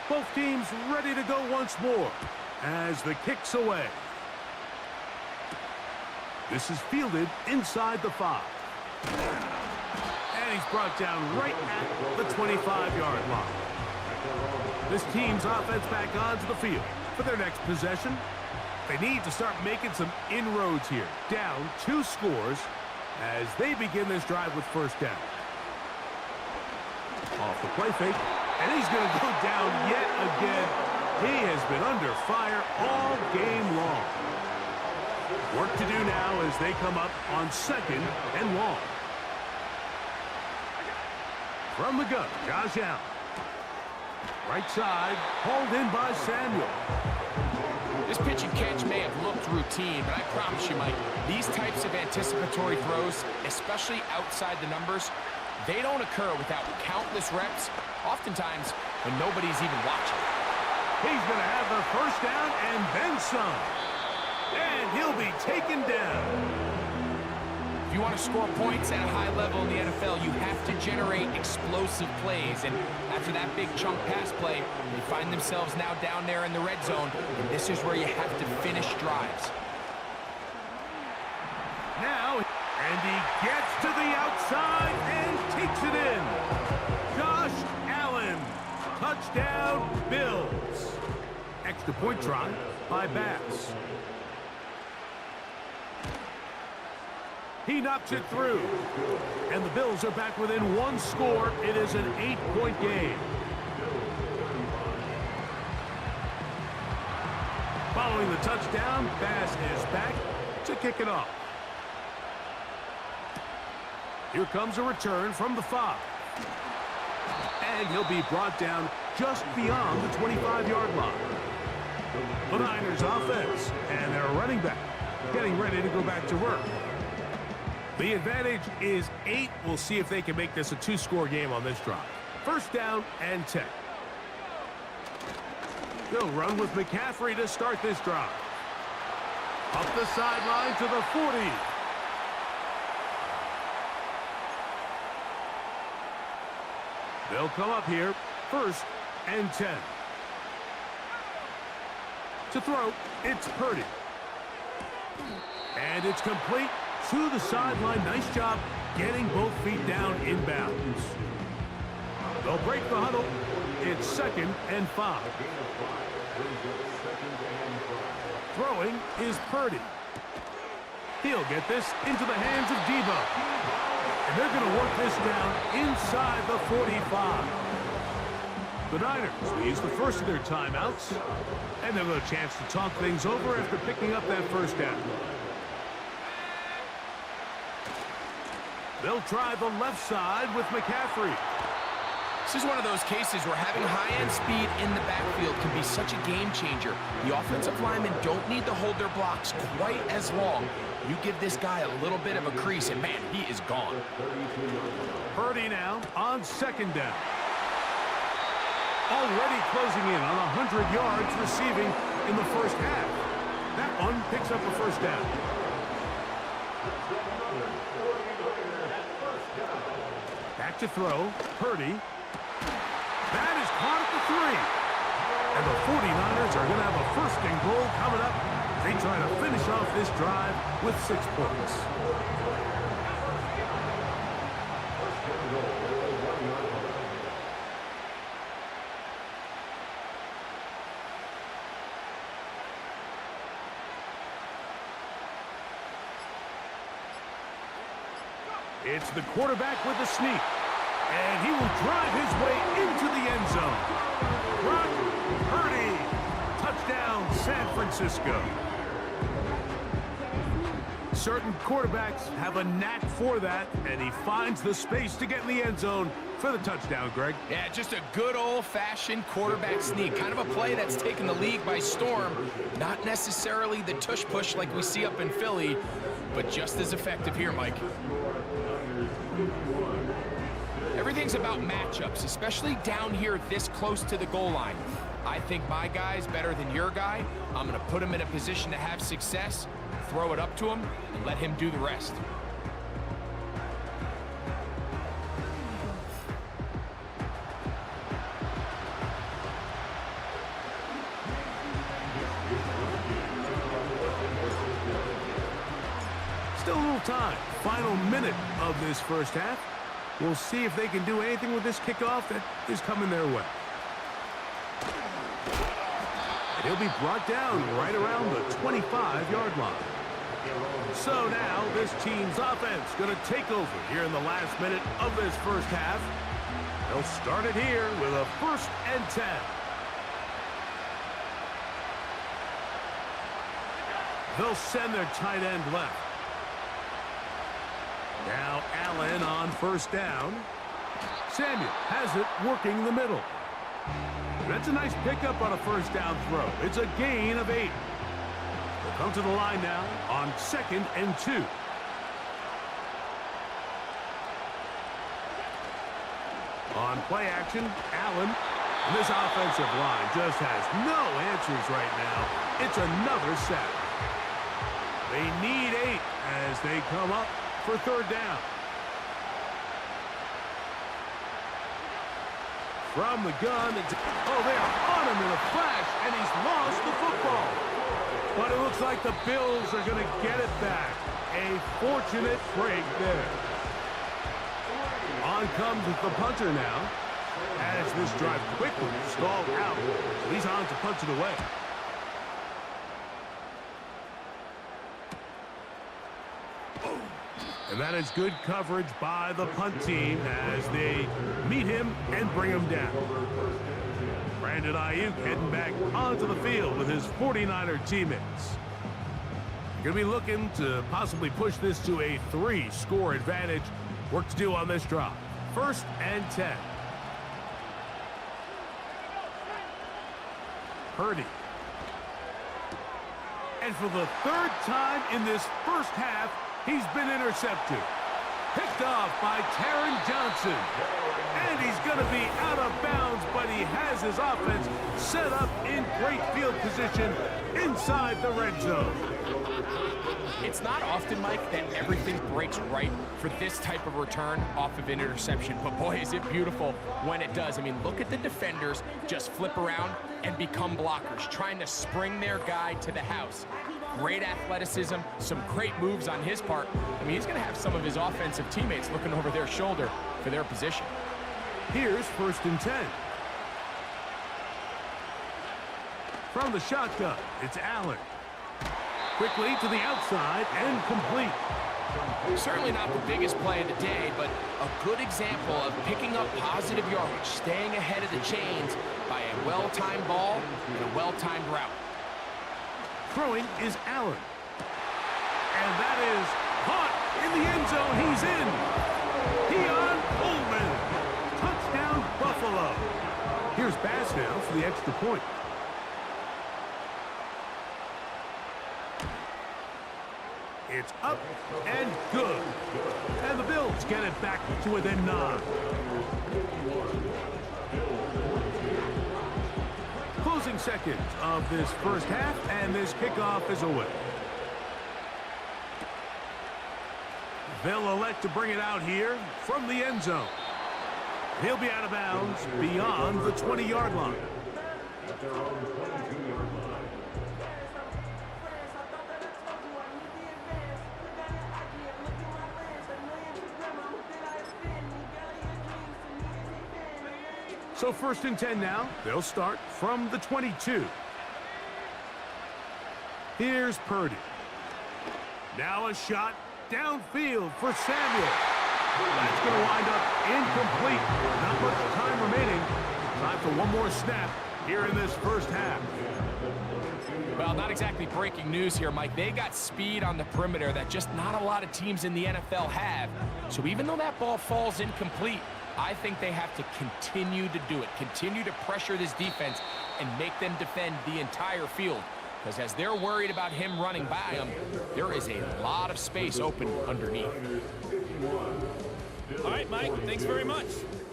Both teams ready to go once more as the kick's away. This is fielded inside the 5. And he's brought down right at the 25-yard line. This team's offense back onto the field for their next possession. They need to start making some inroads here. Down 2 scores as they begin this drive with 1st down. Off the play fake, and he's going to go down yet again. He has been under fire all game long. Work to do now as they come up on 2nd and long. From the gun, Josh Allen. Right side, hauled in by Samuel. This pitch and catch may have looked routine, but I promise you, Mike, these types of anticipatory throws, especially outside the numbers, they don't occur without countless reps, oftentimes when nobody's even watching. He's going to have the first down and then some. And he'll be taken down. If you want to score points at a high level in the NFL, you have to generate explosive plays. And after that big chunk pass play, they find themselves now down there in the red zone. And this is where you have to finish drives. Now, and he gets to the outside and takes it in. Josh Allen. Touchdown, Bills. Extra point try by Bass. He knocks it through. And the Bills are back within one score. It is an 8-point game. Following the touchdown, Bass is back to kick it off. Here comes a return from the 5. And he'll be brought down just beyond the 25-yard line. The Niners offense and their running back getting ready to go back to work. The advantage is 8. We'll see if they can make this a 2-score game on this drive. First down and 10. They'll run with McCaffrey to start this drive. Up the sideline to the 40. They'll come up here, first and 10. To throw, it's Purdy. And it's complete to the sideline. Nice job getting both feet down in bounds. They'll break the huddle. It's 2nd and 5. Throwing is Purdy. He'll get this into the hands of Debo. And they're going to work this down inside the 45. The Niners will use the first of their timeouts. And they'll have a chance to talk things over after picking up that first down. They'll try the left side with McCaffrey. This is one of those cases where having high-end speed in the backfield can be such a game changer. The offensive linemen don't need to hold their blocks quite as long. You give this guy a little bit of a crease, and man, he is gone. Purdy now on 2nd down. Already closing in on 100 yards receiving in the first half. That one picks up a first down. Back to throw, Purdy. That is caught at the 3. And the 49ers are going to have a 1st and goal coming up. They try to finish off this drive with 6 points. It's the quarterback with the sneak. And he will drive his way into the end zone. Brock Purdy. Touchdown, San Francisco. Certain quarterbacks have a knack for that, and he finds the space to get in the end zone for the touchdown, Greg. Yeah, just a good old-fashioned quarterback sneak. Kind of a play that's taken the league by storm. Not necessarily the tush-push like we see up in Philly, but just as effective here, Mike. Everything's about matchups, especially down here this close to the goal line. I think my guy's better than your guy. I'm going to put him in a position to have success, throw it up to him, and let him do the rest. Still a little time. Final minute of this first half. We'll see if they can do anything with this kickoff that is coming their way. And he'll be brought down right around the 25-yard line. So now this team's offense going to take over here in the last minute of this first half. They'll start it here with a 1st and 10. They'll send their tight end left. Now Allen on 1st down. Samuel has it working the middle. That's a nice pickup on a 1st down throw. It's a gain of 8. We'll come to the line now on 2nd and 2. On play action, Allen. And this offensive line just has no answers right now. It's another sack. They need 8 as they come up for 3rd down. From the gun, they are on him in a flash, and he's lost the football. But it looks like the Bills are going to get it back. A fortunate break there. On comes the punter now, as this drive quickly stalled out. So he's on to punch it away. And that is good coverage by the punt team as they meet him and bring him down. Brandon Ayuk heading back onto the field with his 49er teammates. Going to be looking to possibly push this to a 3-score advantage. Work to do on this drive. 1st and 10. Purdy. And for the 3rd time in this first half, he's been intercepted. Picked off by Taron Johnson. And he's going to be out of bounds, but he has his offense set up in great field position inside the red zone. It's not often, Mike, that everything breaks right for this type of return off of an interception. But boy, is it beautiful when it does. I mean, look at the defenders just flip around and become blockers, trying to spring their guy to the house. Great athleticism, some great moves on his part. I mean, he's going to have some of his offensive teammates looking over their shoulder for their position. Here's 1st and 10. From the shotgun, it's Allen. Quickly to the outside and complete. Certainly not the biggest play of the day, but a good example of picking up positive yardage, staying ahead of the chains by a well-timed ball and a well-timed route. Throwing is Allen. And that is caught in the end zone. He's in. Keon Coleman. Touchdown, Buffalo. Here's Bass now for the extra point. It's up and good. And the Bills get it back to within 9. Closing seconds of this first half, and this kickoff is away. They'll elect to bring it out here from the end zone. He'll be out of bounds beyond the 20-yard line. At their own 22-yard line. So 1st and 10 now. They'll start from the 22. Here's Purdy. Now a shot downfield for Samuel. That's going to wind up incomplete. Not much time remaining. Time for one more snap here in this first half. Well, not exactly breaking news here, Mike. They got speed on the perimeter that just not a lot of teams in the NFL have. So even though that ball falls incomplete, I think they have to continue to do it, continue to pressure this defense and make them defend the entire field. Because as they're worried about him running by them, there is a lot of space open underneath. All right, Mike, thanks very much.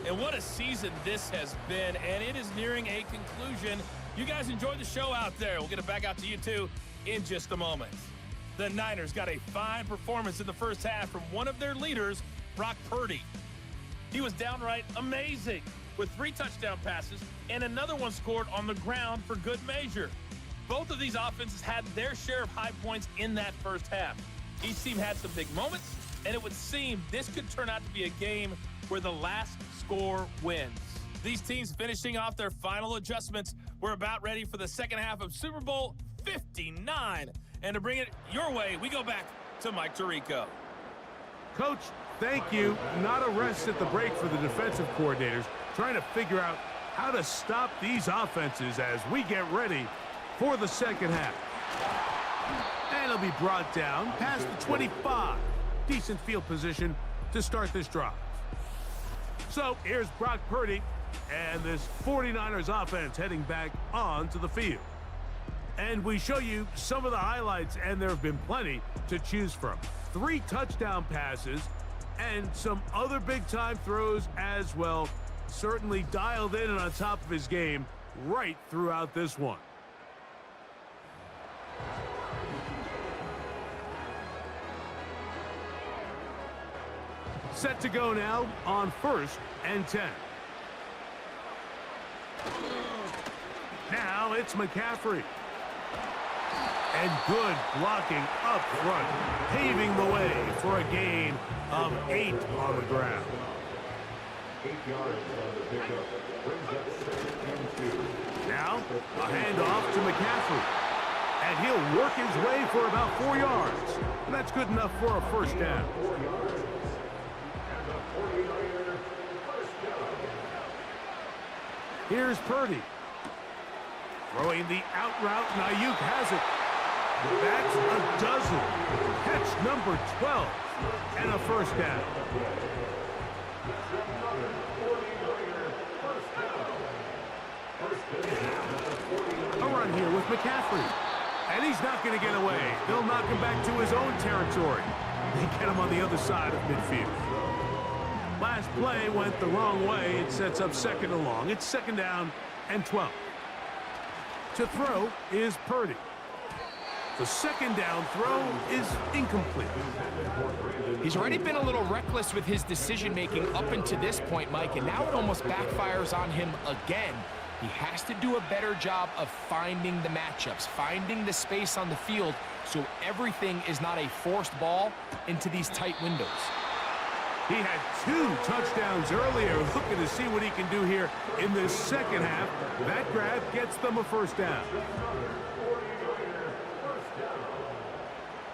And what a season this has been, and it is nearing a conclusion. You guys enjoy the show out there. We'll get it back out to you, too, in just a moment. The Niners got a fine performance in the first half from one of their leaders, Brock Purdy. He was downright amazing with 3 touchdown passes and another one scored on the ground for good measure. Both of these offenses had their share of high points in that first half. Each team had some big moments, and it would seem this could turn out to be a game where the last score wins. These teams finishing off their final adjustments. We're about ready for the second half of Super Bowl 59. And to bring it your way, we go back to Mike Tirico. Coach, thank you. Not a rest at the break for the defensive coordinators, trying to figure out how to stop these offenses as we get ready for the second half. And it'll be brought down past the 25. Decent field position to start this drive. So here's Brock Purdy and this 49ers offense heading back onto the field. And we show you some of the highlights, and there have been plenty to choose from. 3 touchdown passes and some other big-time throws as well. Certainly dialed in and on top of his game right throughout this one. Set to go now on 1st and 10. Now it's McCaffrey. And good blocking up front, paving the way for a gain of 8 on the ground. 8 yards on the pickup. Brings up 2nd and 2. Now, a handoff to McCaffrey. And he'll work his way for about 4 yards. And that's good enough for a first down. 4 yards. And the 49er first down. Here's Purdy. Throwing the out route, and Ayuk has it. That's a dozen. Catch number 12. And a first down. A run here with McCaffrey. And he's not going to get away. They'll knock him back to his own territory. They get him on the other side of midfield. Last play went the wrong way. It sets up 2nd and long. It's 2nd down and 12. To throw is Purdy. The 2nd down throw is incomplete. He's already been a little reckless with his decision-making up until this point, Mike, and now it almost backfires on him again. He has to do a better job of finding the matchups, finding the space on the field so everything is not a forced ball into these tight windows. He had 2 touchdowns earlier, looking to see what he can do here in this second half. That grab gets them a first down.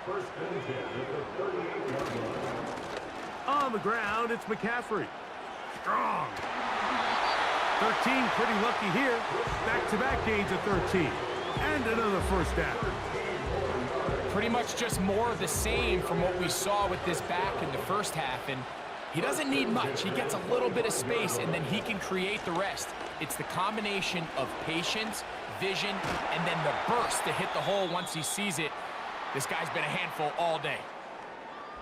First and 10 at the 38-yard line. On the ground, it's McCaffrey. Strong. 13, pretty lucky here. Back-to-back gains of 13. And another first down. Pretty much just more of the same from what we saw with this back in the first half. And he doesn't need much. He gets a little bit of space, and then he can create the rest. It's the combination of patience, vision, and then the burst to hit the hole once he sees it. This guy's been a handful all day.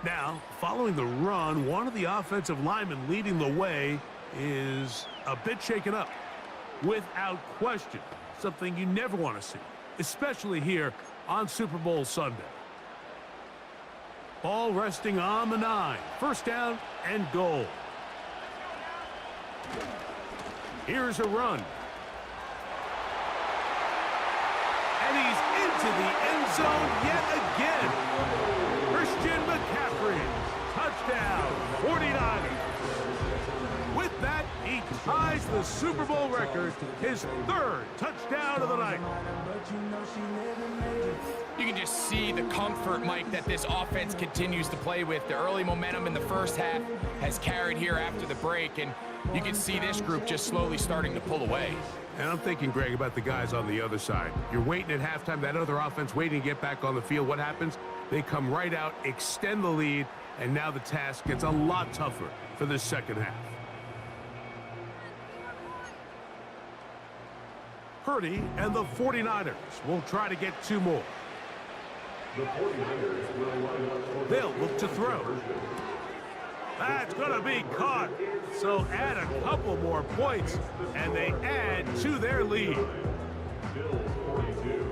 Now, following the run, one of the offensive linemen leading the way is a bit shaken up. Without question, something you never want to see, especially here on Super Bowl Sunday. Ball resting on the 9. First down and goal. Here's a run. And he's into the end zone yet again. Christian McCaffrey. Touchdown, 49ers. With that, he ties the Super Bowl record, his 3rd touchdown of the night. You can just see the comfort, Mike, that this offense continues to play with. The early momentum in the first half has carried here after the break, and you can see this group just slowly starting to pull away. And I'm thinking, Greg, about the guys on the other side. You're waiting at halftime, that other offense waiting to get back on the field. What happens? They come right out, extend the lead, and now the task gets a lot tougher for this second half. Purdy and the 49ers will try to get 2 more. The 49ers will line up for They'll look to throw. That's going to be caught. So add a couple more points, and they add to their lead. Bills 42.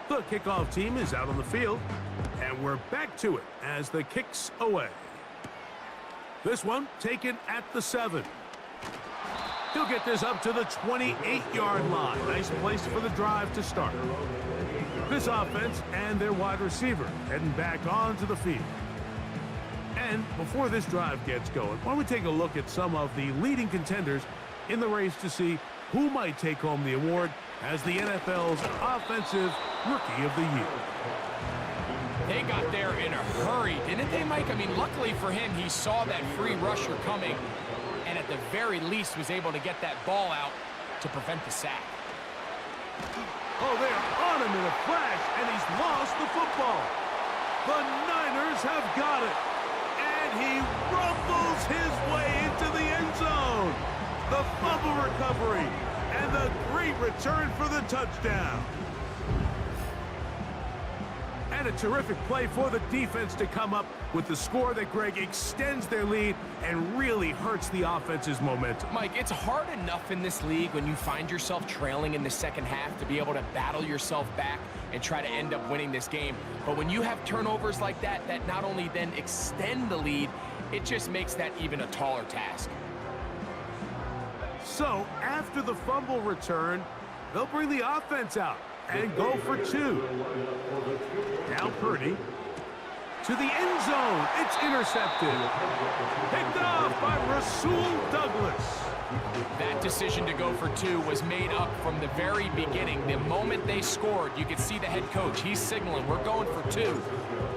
The kickoff team is out on the field, and we're back to it as the kick's away. This one taken at the 7. He'll get this up to the 28-yard line. Nice place for the drive to start. This offense and their wide receiver heading back onto the field. And before this drive gets going, why don't we take a look at some of the leading contenders in the race to see who might take home the award as the NFL's Offensive Rookie of the Year. They got there in a hurry, didn't they, Mike? I mean, luckily for him, he saw that free rusher coming and at the very least was able to get that ball out to prevent the sack. Oh, they're on him in a flash, and he's lost the football. The Niners have got it. And he rumbles his way into the end zone. The fumble recovery and the great return for the touchdown. And a terrific play for the defense to come up with the score that, Greg, extends their lead and really hurts the offense's momentum. Mike, it's hard enough in this league when you find yourself trailing in the second half to be able to battle yourself back and try to end up winning this game. But when you have turnovers like that, that not only then extend the lead, it just makes that even a taller task. So, after the fumble return, they'll bring the offense out and go for two. Now Purdy to the end zone. It's intercepted. Picked off by Rasul Douglas. That decision to go for two was made up from the very beginning. The moment they scored, you could see the head coach. He's signaling, we're going for two.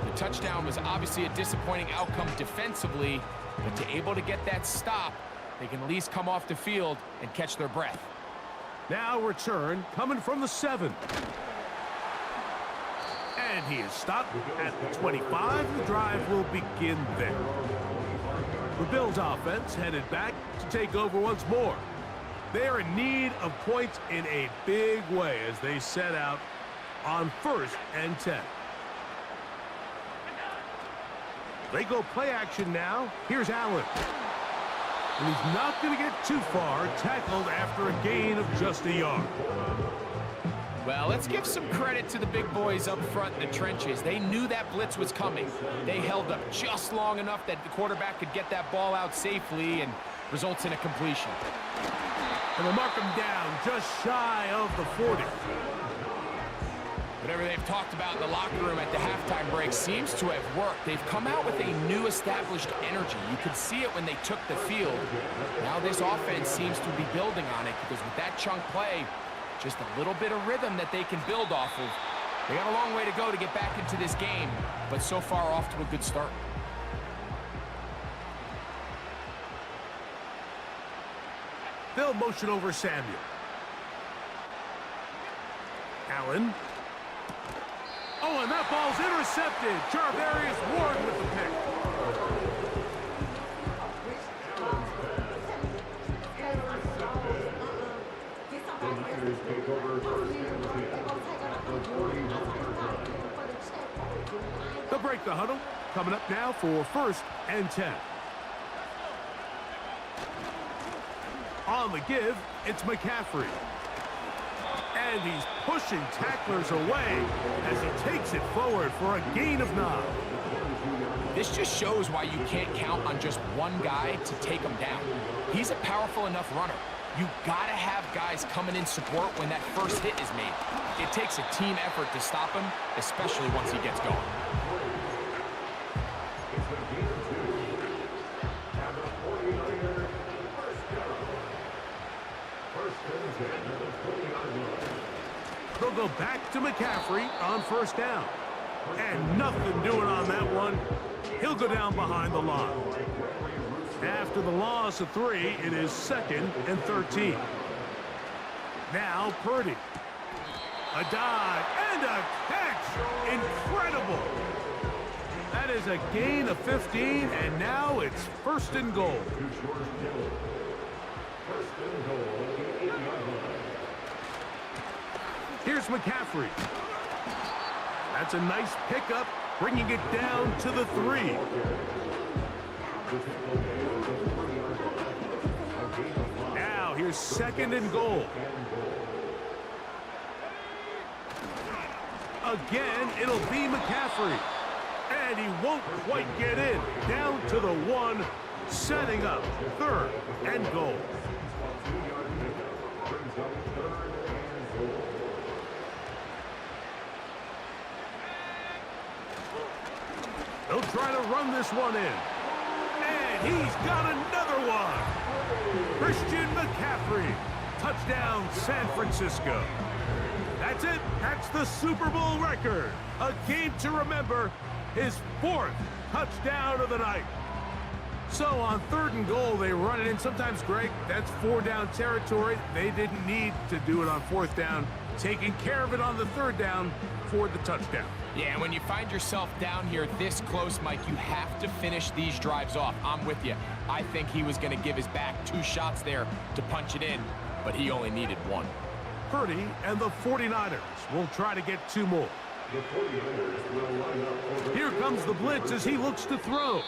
The touchdown was obviously a disappointing outcome defensively, but to able to get that stop, they can at least come off the field and catch their breath. Now return coming from the 7. And he is stopped at the 25. The drive will begin there. The Bills offense headed back to take over once more. They're in need of points in a big way as they set out on 1st and 10. They go play action now. Here's Allen. And he's not going to get too far, tackled after a gain of just a yard. Well, let's give some credit to the big boys up front in the trenches. They knew that blitz was coming. They held up just long enough that the quarterback could get that ball out safely and results in a completion. And they'll mark him down just shy of the 40. Whatever they've talked about in the locker room at the halftime break seems to have worked. They've come out with a new established energy. You could see it when they took the field. Now this offense seems to be building on it because with that chunk play, just a little bit of rhythm that they can build off of. They got a long way to go to get back into this game, but so far off to a good start. They'll motion over Samuel. Allen. Oh, and that ball's intercepted. Charvarius Ward with the pick. They'll break the huddle. Coming up now for 1st and 10. On the give, it's McCaffrey. And he's pushing tacklers away as he takes it forward for a gain of 9. This just shows why you can't count on just one guy to take him down. He's a powerful enough runner. You gotta have guys coming in support when that first hit is made. It takes a team effort to stop him, especially once he gets going. They'll go back to McCaffrey on 1st down. And nothing doing on that one. He'll go down behind the line. After the loss of 3, it is 2nd and 13. Now Purdy. A dive and a catch. Incredible. That is a gain of 15, and now it's 1st and goal. Here's McCaffrey. That's a nice pickup, bringing it down to the 3. Now here's 2nd and goal. Again, it'll be McCaffrey. And he won't quite get in. Down to the 1, setting up 3rd and goal. They'll try to run this one in. And he's got another one. Christian McCaffrey. Touchdown, San Francisco. That's it. That's the Super Bowl record. A game to remember. His 4th touchdown of the night. So on 3rd and goal, they run it in. Sometimes, Greg, that's 4 down territory. They didn't need to do it on 4th down taking care of it on the third down for the touchdown. Yeah, and when you find yourself down here this close, Mike, you have to finish these drives off. I'm with you. I think he was going to give his back 2 shots there to punch it in, but he only needed 1. Purdy and the 49ers will try to get 2 more. Here comes the blitz as he looks to throw.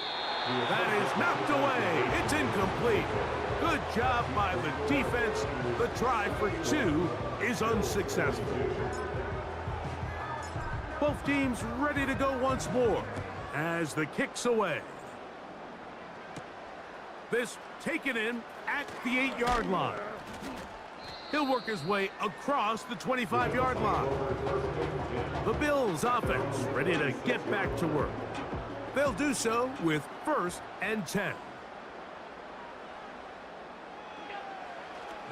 That is knocked away. It's incomplete. Good job by the defense. The try for 2 is unsuccessful. Both teams ready to go once more as the kick's away. This taken in at the 8-yard line. He'll work his way across the 25-yard line. The Bills offense ready to get back to work. They'll do so with 1st and 10.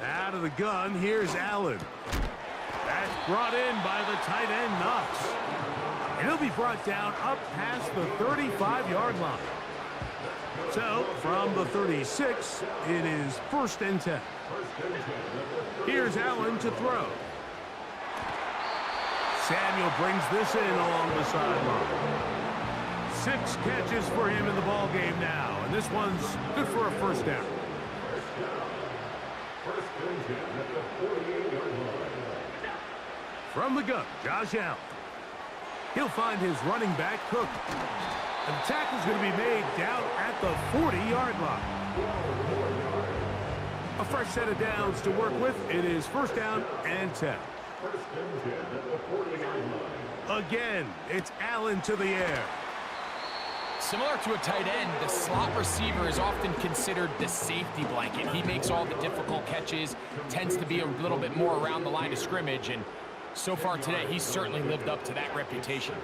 Out of the gun, here's Allen. That's brought in by the tight end, Knox. And he'll be brought down up past the 35-yard line. So, from the 36, it is 1st and 10. Here's Allen to throw. Samuel brings this in along the sideline. 6 catches for him in the ball game now, and this one's good for a 1st down. From the gun, Josh Allen. He'll find his running back, Cook. And the tackle's going to be made down at the 40-yard line. A fresh set of downs to work with. It is 1st down and 10. Again, it's Allen to the air. Similar to a tight end, the slot receiver is often considered the safety blanket. He makes all the difficult catches, tends to be a little bit more around the line of scrimmage, and so far today, he's certainly lived up to that reputation.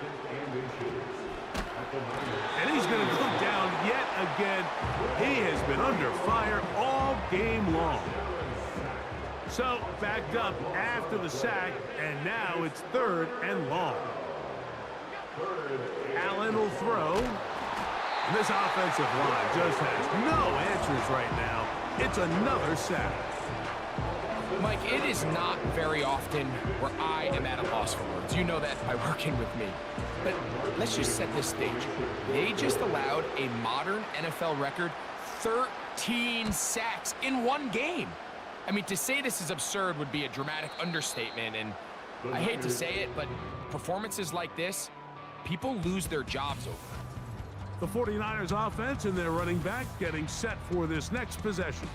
And he's going to go down yet again. He has been under fire all game long. So, backed up after the sack, and now it's 3rd and long. Allen will throw. And this offensive line just has no answers right now. It's another sack. Mike, it is not very often where I am at a loss for words. You know that by working with me. But let's just set this stage. They just allowed a modern NFL record 13 sacks in 1 game. I mean, to say this is absurd would be a dramatic understatement, and I hate to say it, but performances like this, people lose their jobs over. The 49ers offense and their running back getting set for this next possession.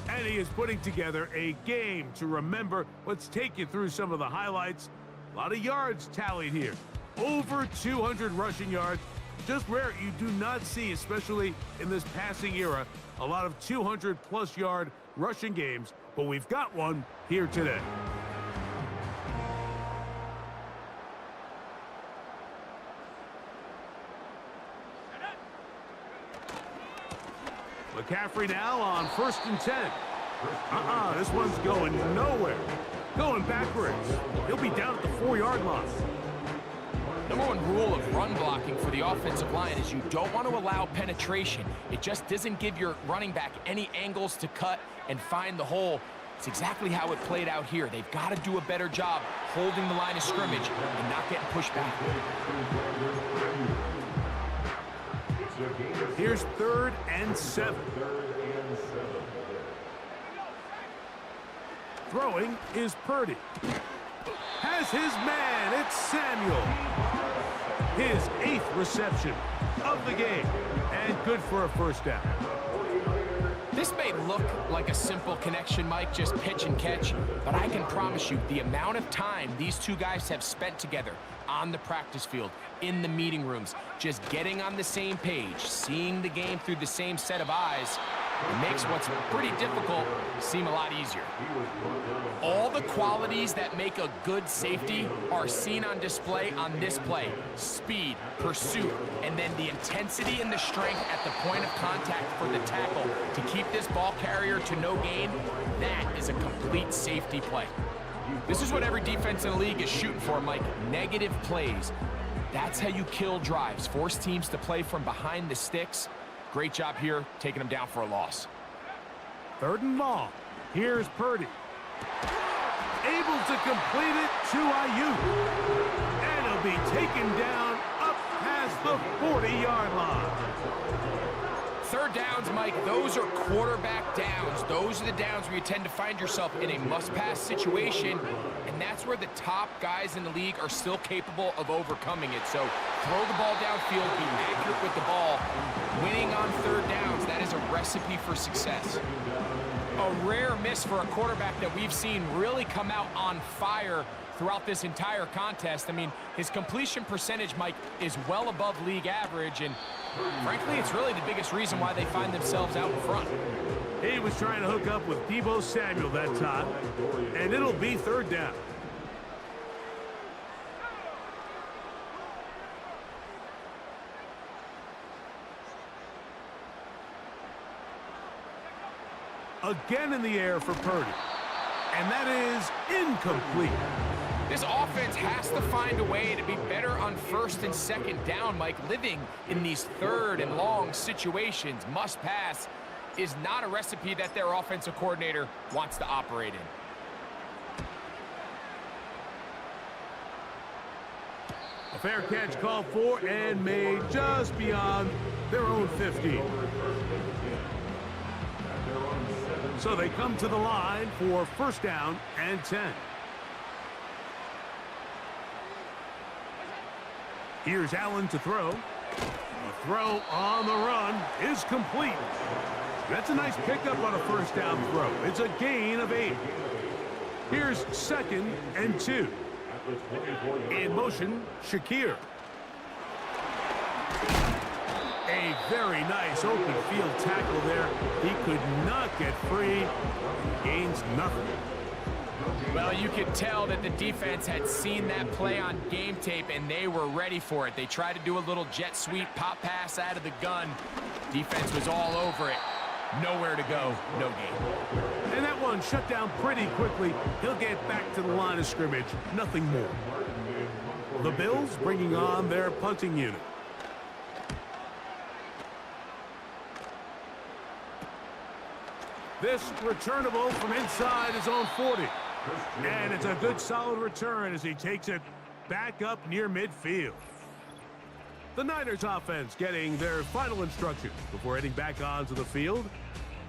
And he is putting together a game to remember. Let's take you through some of the highlights. A lot of yards tallied here. Over 200 rushing yards. Just rare you do not see, especially in this passing era, a lot of 200-plus yard rushing games. But we've got one here today. McCaffrey now on 1st and 10. This one's going nowhere. Going backwards. He'll be down at the 4-yard line. Number 1 rule of run blocking for the offensive line is you don't want to allow penetration. It just doesn't give your running back any angles to cut and find the hole. It's exactly how it played out here. They've got to do a better job holding the line of scrimmage and not getting pushed back. Here's 3rd and 7. Throwing is Purdy. Has his man. It's Samuel. His 8th reception of the game. And good for a 1st down. This may look like a simple connection, Mike, just pitch and catch, but I can promise you the amount of time these 2 guys have spent together on the practice field, in the meeting rooms, just getting on the same page, seeing the game through the same set of eyes, it makes what's pretty difficult seem a lot easier. All the qualities that make a good safety are seen on display on this play. Speed, pursuit, and then the intensity and the strength at the point of contact for the tackle to keep this ball carrier to no gain. That is a complete safety play. This is what every defense in the league is shooting for, Mike. Negative plays. That's how you kill drives. Force teams to play from behind the sticks. Great job here, taking them down for a loss. 3rd and long. Here's Purdy. able to complete it to Ayuk. And he'll be taken down up past the 40-yard line. Third downs, Mike, those are quarterback downs. Those are the downs where you tend to find yourself in a must-pass situation, and that's where the top guys in the league are still capable of overcoming it. So throw the ball downfield, be accurate with the ball. Winning on third downs, that is a recipe for success. A rare miss for a quarterback that we've seen really come out on fire throughout this entire contest. I mean, his completion percentage, Mike, is well above league average, and frankly, it's really the biggest reason why they find themselves out in front. He was trying to hook up with Deebo Samuel that time, and it'll be third down. Again in the air for Purdy, and that is incomplete. This offense has to find a way to be better on first and second down, Mike. Living in these third and long situations, must pass, is not a recipe that their offensive coordinator wants to operate in. A fair catch called for and made just beyond their own 50. So they come to the line for first down and 10. Here's Allen to throw. The throw on the run is complete. That's a nice pickup on a first down throw. It's a gain of 8. Here's second and 2. In motion, Shakir. A very nice open field tackle there. He could not get free. Gains nothing. Well, you could tell that the defense had seen that play on game tape, and they were ready for it. They tried to do a little jet sweep pop pass out of the gun. Defense was all over it. Nowhere to go, no gain. And that one shut down pretty quickly. He'll get back to the line of scrimmage. Nothing more. The Bills bringing on their punting unit. This returnable from inside his own 40. And it's a good solid return as he takes it back up near midfield. The Niners offense getting their final instructions before heading back onto the field.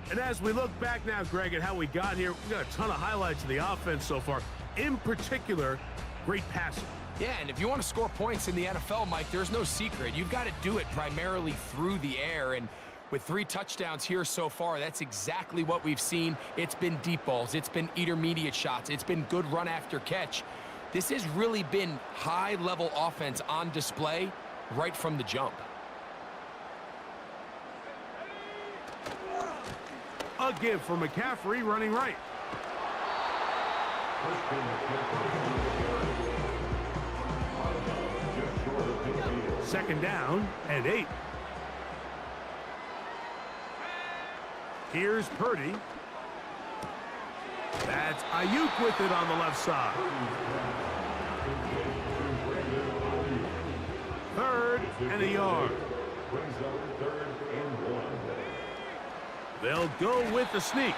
And as we look back now, Greg, at how we got here, we've got a ton of highlights of the offense so far. In particular, great passing. Yeah, and if you want to score points in the NFL, Mike, there's no secret. You've got to do it primarily through the air, and with 3 touchdowns here so far, that's exactly what we've seen. It's been deep balls. It's been intermediate shots. It's been good run after catch. This has really been high-level offense on display right from the jump. A give for McCaffrey running right. Second down and 8. Here's Purdy. That's Ayuk with it on the left side. Third and a yard. They'll go with the sneak.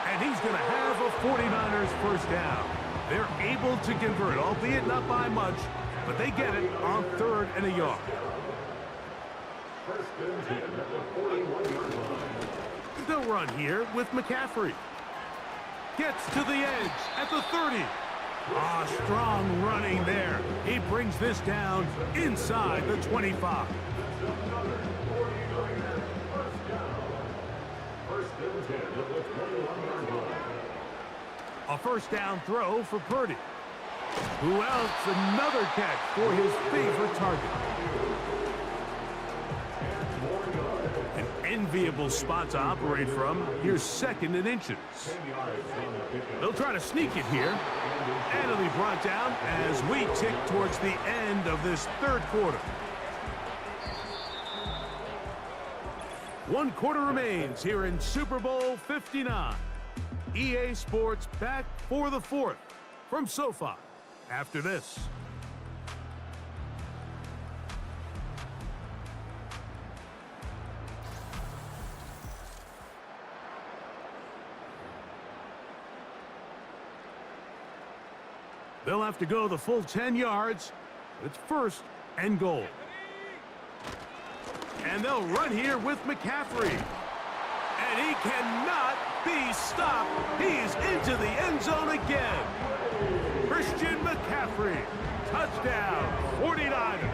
And he's going to have a 49ers first down. They're able to convert, albeit not by much, but they get it on third and a yard. They'll run here with McCaffrey. Gets to the edge at the 30. Strong running there. He brings this down inside the 25. A first down throw for Purdy. Who else? Another catch for his favorite target. An enviable spot to operate from. Here's second and inches. They'll try to sneak it here. And it'll be brought down as we tick towards the end of this third quarter. 1 quarter remains here in Super Bowl 59. EA Sports back for the 4th from SoFi after this. They'll have to go the full 10 yards. It's first and goal. And they'll run here with McCaffrey. And he cannot be stopped. He's into the end zone again. Christian McCaffrey, touchdown, 49ers.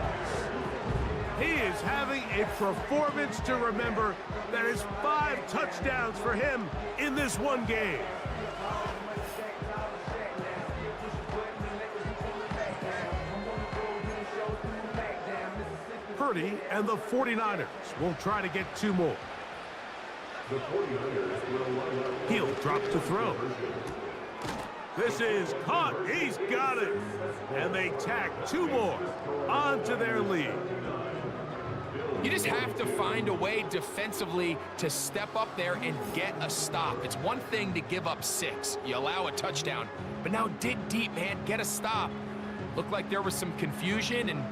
He is having a performance to remember. That is 5 touchdowns for him in this one game. Purdy and the 49ers will try to get 2 more. He'll drop to throw. This is caught. He's got it. And they tack 2 more onto their lead. You just have to find a way defensively to step up there and get a stop. It's one thing to give up 6. You allow a touchdown. But now dig deep, man. Get a stop. Looked like there was some confusion, and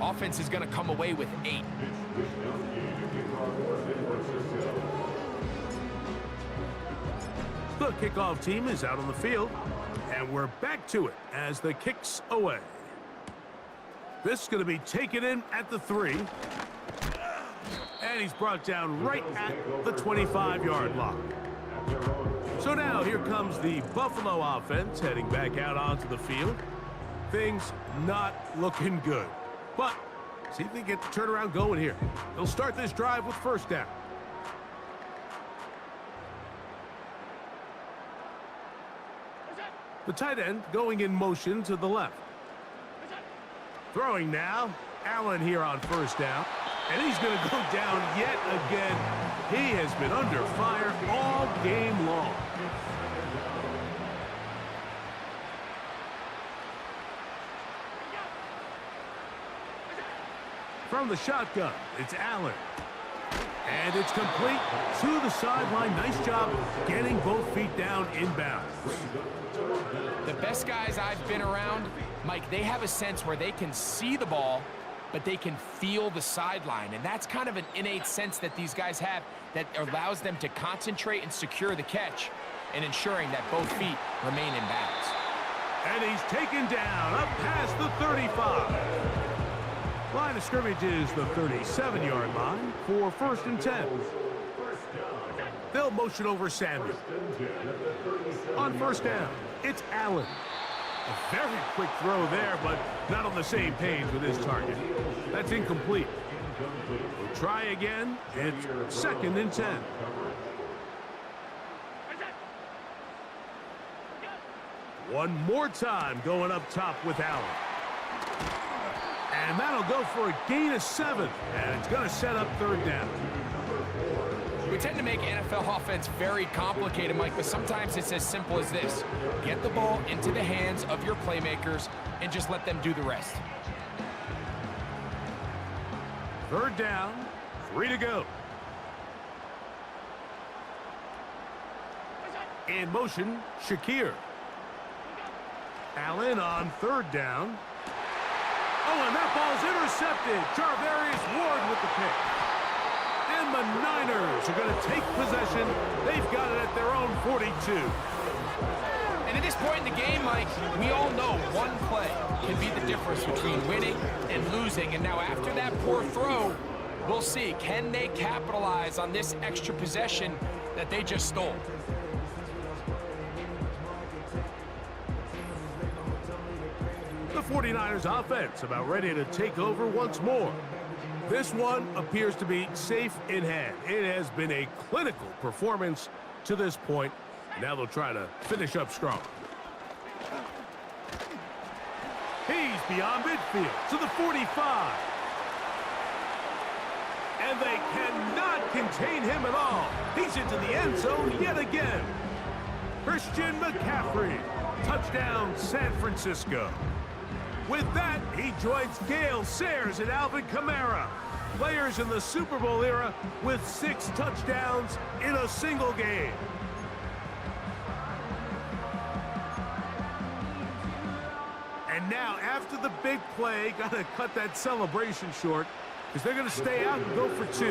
offense is going to come away with 8. The kickoff team is out on the field, and we're back to it as the kick's away. This is going to be taken in at the 3. And he's brought down right at the 25-yard line. So now here comes the Buffalo offense heading back out onto the field. Things not looking good. But see if they get the turnaround going here. They'll start this drive with first down. The tight end going in motion to the left. Throwing now. Allen here on first down. And he's going to go down yet again. He has been under fire all game long. From the shotgun, it's Allen. And it's complete to the sideline. Nice job getting both feet down inbounds. The best guys I've been around, Mike, they have a sense where they can see the ball, but they can feel the sideline. And that's kind of an innate sense that these guys have that allows them to concentrate and secure the catch and ensuring that both feet remain in bounds. And he's taken down up past the 35. Line of scrimmage is the 37-yard line for first and 10. They'll motion over Samuel. On first down, it's Allen. A very quick throw there, but not on the same page with his target. That's incomplete. We'll try again. It's second and 10. One more time going up top with Allen. And that'll go for a gain of 7. And it's going to set up third down. We tend to make NFL offense very complicated, Mike, but sometimes it's as simple as this. Get the ball into the hands of your playmakers and just let them do the rest. Third down, 3 to go. In motion, Shakir. Allen on third down. Oh, and that ball's intercepted. Charvarius Ward with the pick. And the Niners are going to take possession. They've got it at their own 42. And at this point in the game, Mike, we all know one play can be the difference between winning and losing. And now after that poor throw, we'll see, can they capitalize on this extra possession that they just stole? The 49ers offense about ready to take over once more. This one appears to be safe in hand. It has been a clinical performance to this point. Now they'll try to finish up strong. He's beyond midfield to the 45. And they cannot contain him at all. He's into the end zone yet again. Christian McCaffrey, touchdown San Francisco. With that, he joins Gale Sayers and Alvin Kamara, players in the Super Bowl era with 6 touchdowns in a single game. And now, after the big play, got to cut that celebration short because they're going to stay out and go for 2.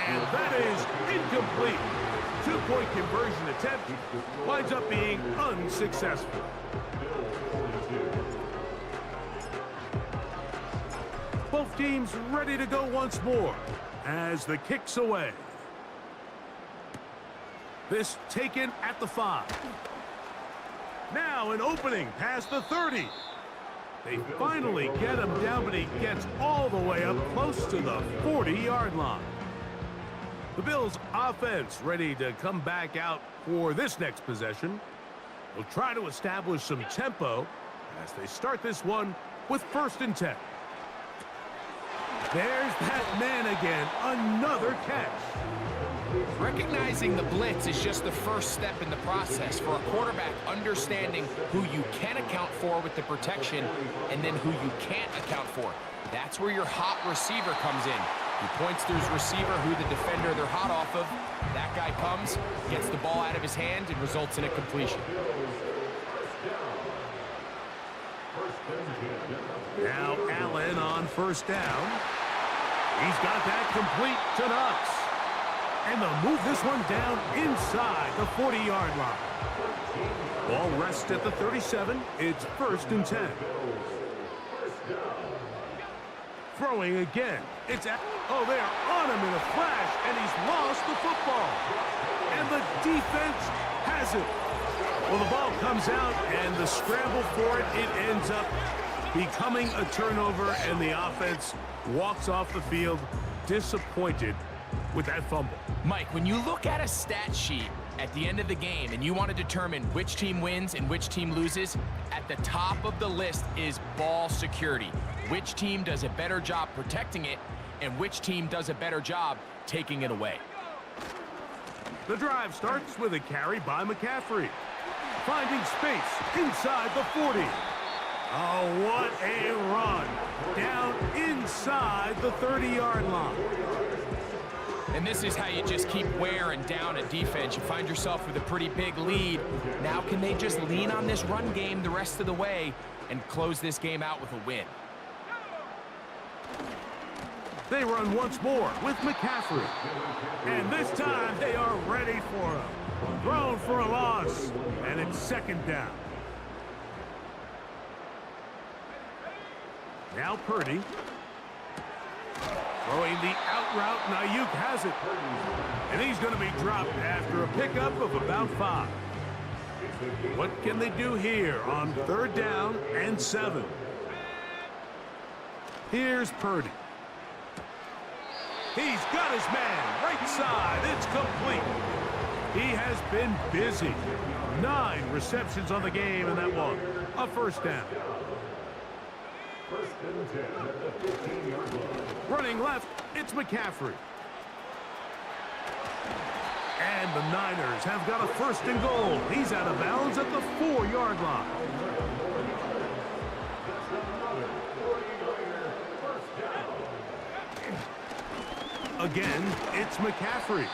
And that is incomplete. two-point conversion attempt winds up being unsuccessful. Both teams ready to go once more as the kick's away. This taken at the 5. Now an opening past the 30. They finally get him down, but he gets all the way up close to the 40-yard line. The Bills offense ready to come back out for this next possession. They'll try to establish some tempo as they start this one with 1st and 10. There's that man again, another catch. Recognizing the blitz is just the first step in the process for a quarterback understanding who you can account for with the protection and then who you can't account for. That's where your hot receiver comes in. He points to his receiver, who the defender they're hot off of. That guy comes, gets the ball out of his hand, and results in a completion. Now Allen on 1st down. He's got that complete to Knox. And they'll move this one down inside the 40-yard line. Ball rests at the 37. It's 1st and 10. Throwing again. It's at... Oh, they are on him in a flash, and he's lost the football. And the defense has it. Well, the ball comes out, and the scramble for it, it ends up becoming a turnover, and the offense walks off the field disappointed with that fumble. Mike, when you look at a stat sheet at the end of the game and you want to determine which team wins and which team loses, at the top of the list is ball security. Which team does a better job protecting it and which team does a better job taking it away. The drive starts with a carry by McCaffrey. Finding space inside the 40. Oh, what a run. Down inside the 30-yard line. And this is how you just keep wearing down a defense. You find yourself with a pretty big lead. Now can they just lean on this run game the rest of the way and close this game out with a win? They run once more with McCaffrey. And this time they are ready for him. Thrown for a loss. And it's 2nd down. Now Purdy. Throwing the out route, and Ayuk has it. And he's going to be dropped after a pickup of about 5. What can they do here on 3rd down and 7? Here's Purdy. He's got his man right side. It's complete. He has been busy. 9 receptions on the game, and that one a 1st down. 1st and 10 at the 15-yard line. Running left, it's McCaffrey. And the Niners have got a 1st and goal. He's out of bounds at the 4-yard line. Again, it's McCaffrey.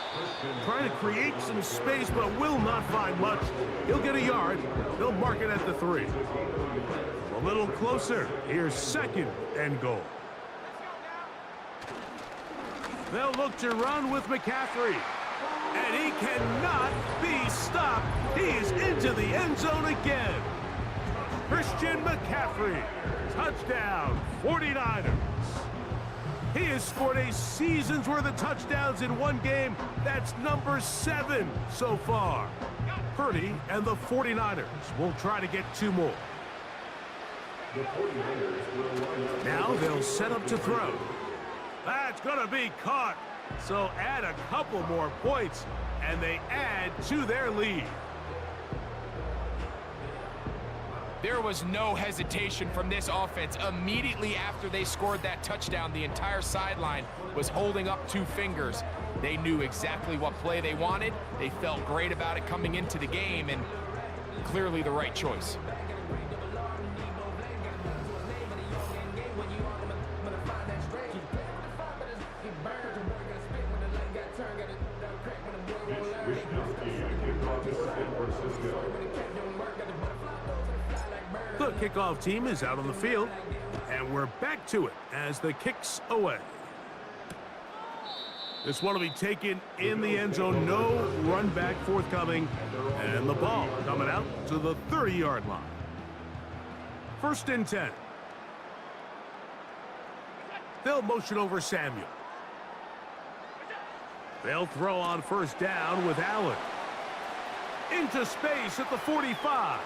Trying to create some space, but will not find much. He'll get a yard. They'll mark it at the 3. A little closer. Here's 2nd and goal. They'll look to run with McCaffrey. And he cannot be stopped. He is into the end zone again. Christian McCaffrey. Touchdown, 49ers. He has scored a season's worth of touchdowns in one game. That's number 7 so far. Purdy and the 49ers will try to get 2 more. The 49ers will line up. Now they'll set up to throw. That's going to be caught. So add a couple more points, and they add to their lead. There was no hesitation from this offense. Immediately after they scored that touchdown, the entire sideline was holding up 2 fingers. They knew exactly what play they wanted. They felt great about it coming into the game, and clearly the right choice. The kickoff team is out on the field, and we're back to it as the kick's away. This one will be taken in the end zone. No run back forthcoming. And the ball coming out to the 30-yard line. 1st and 10. They'll motion over Samuel. They'll throw on 1st down with Allen. Into space at the 45.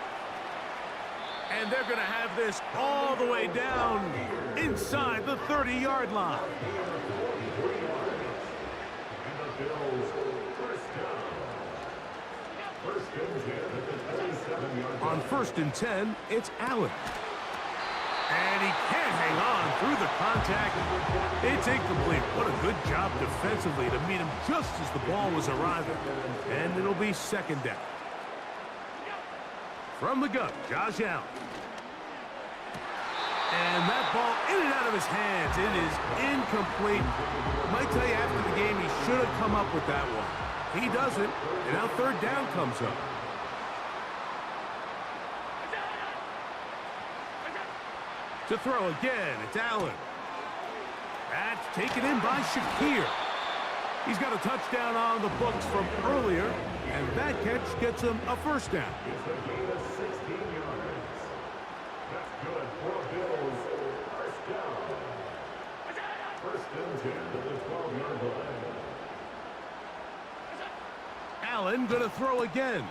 And they're going to have this all the way down inside the 30-yard line. On 1st and 10, it's Allen. And he can't hang on through the contact. It's incomplete. What a good job defensively to meet him just as the ball was arriving. And it'll be 2nd down. From the gun, Josh Allen. And that ball in and out of his hands. It is incomplete. Might tell you after the game he should have come up with that one. He doesn't, and now 3rd down comes up. To throw again, it's Allen. That's taken in by Shakir. He's got a touchdown on the books from earlier, and that catch gets him a 1st down. Allen going to throw again.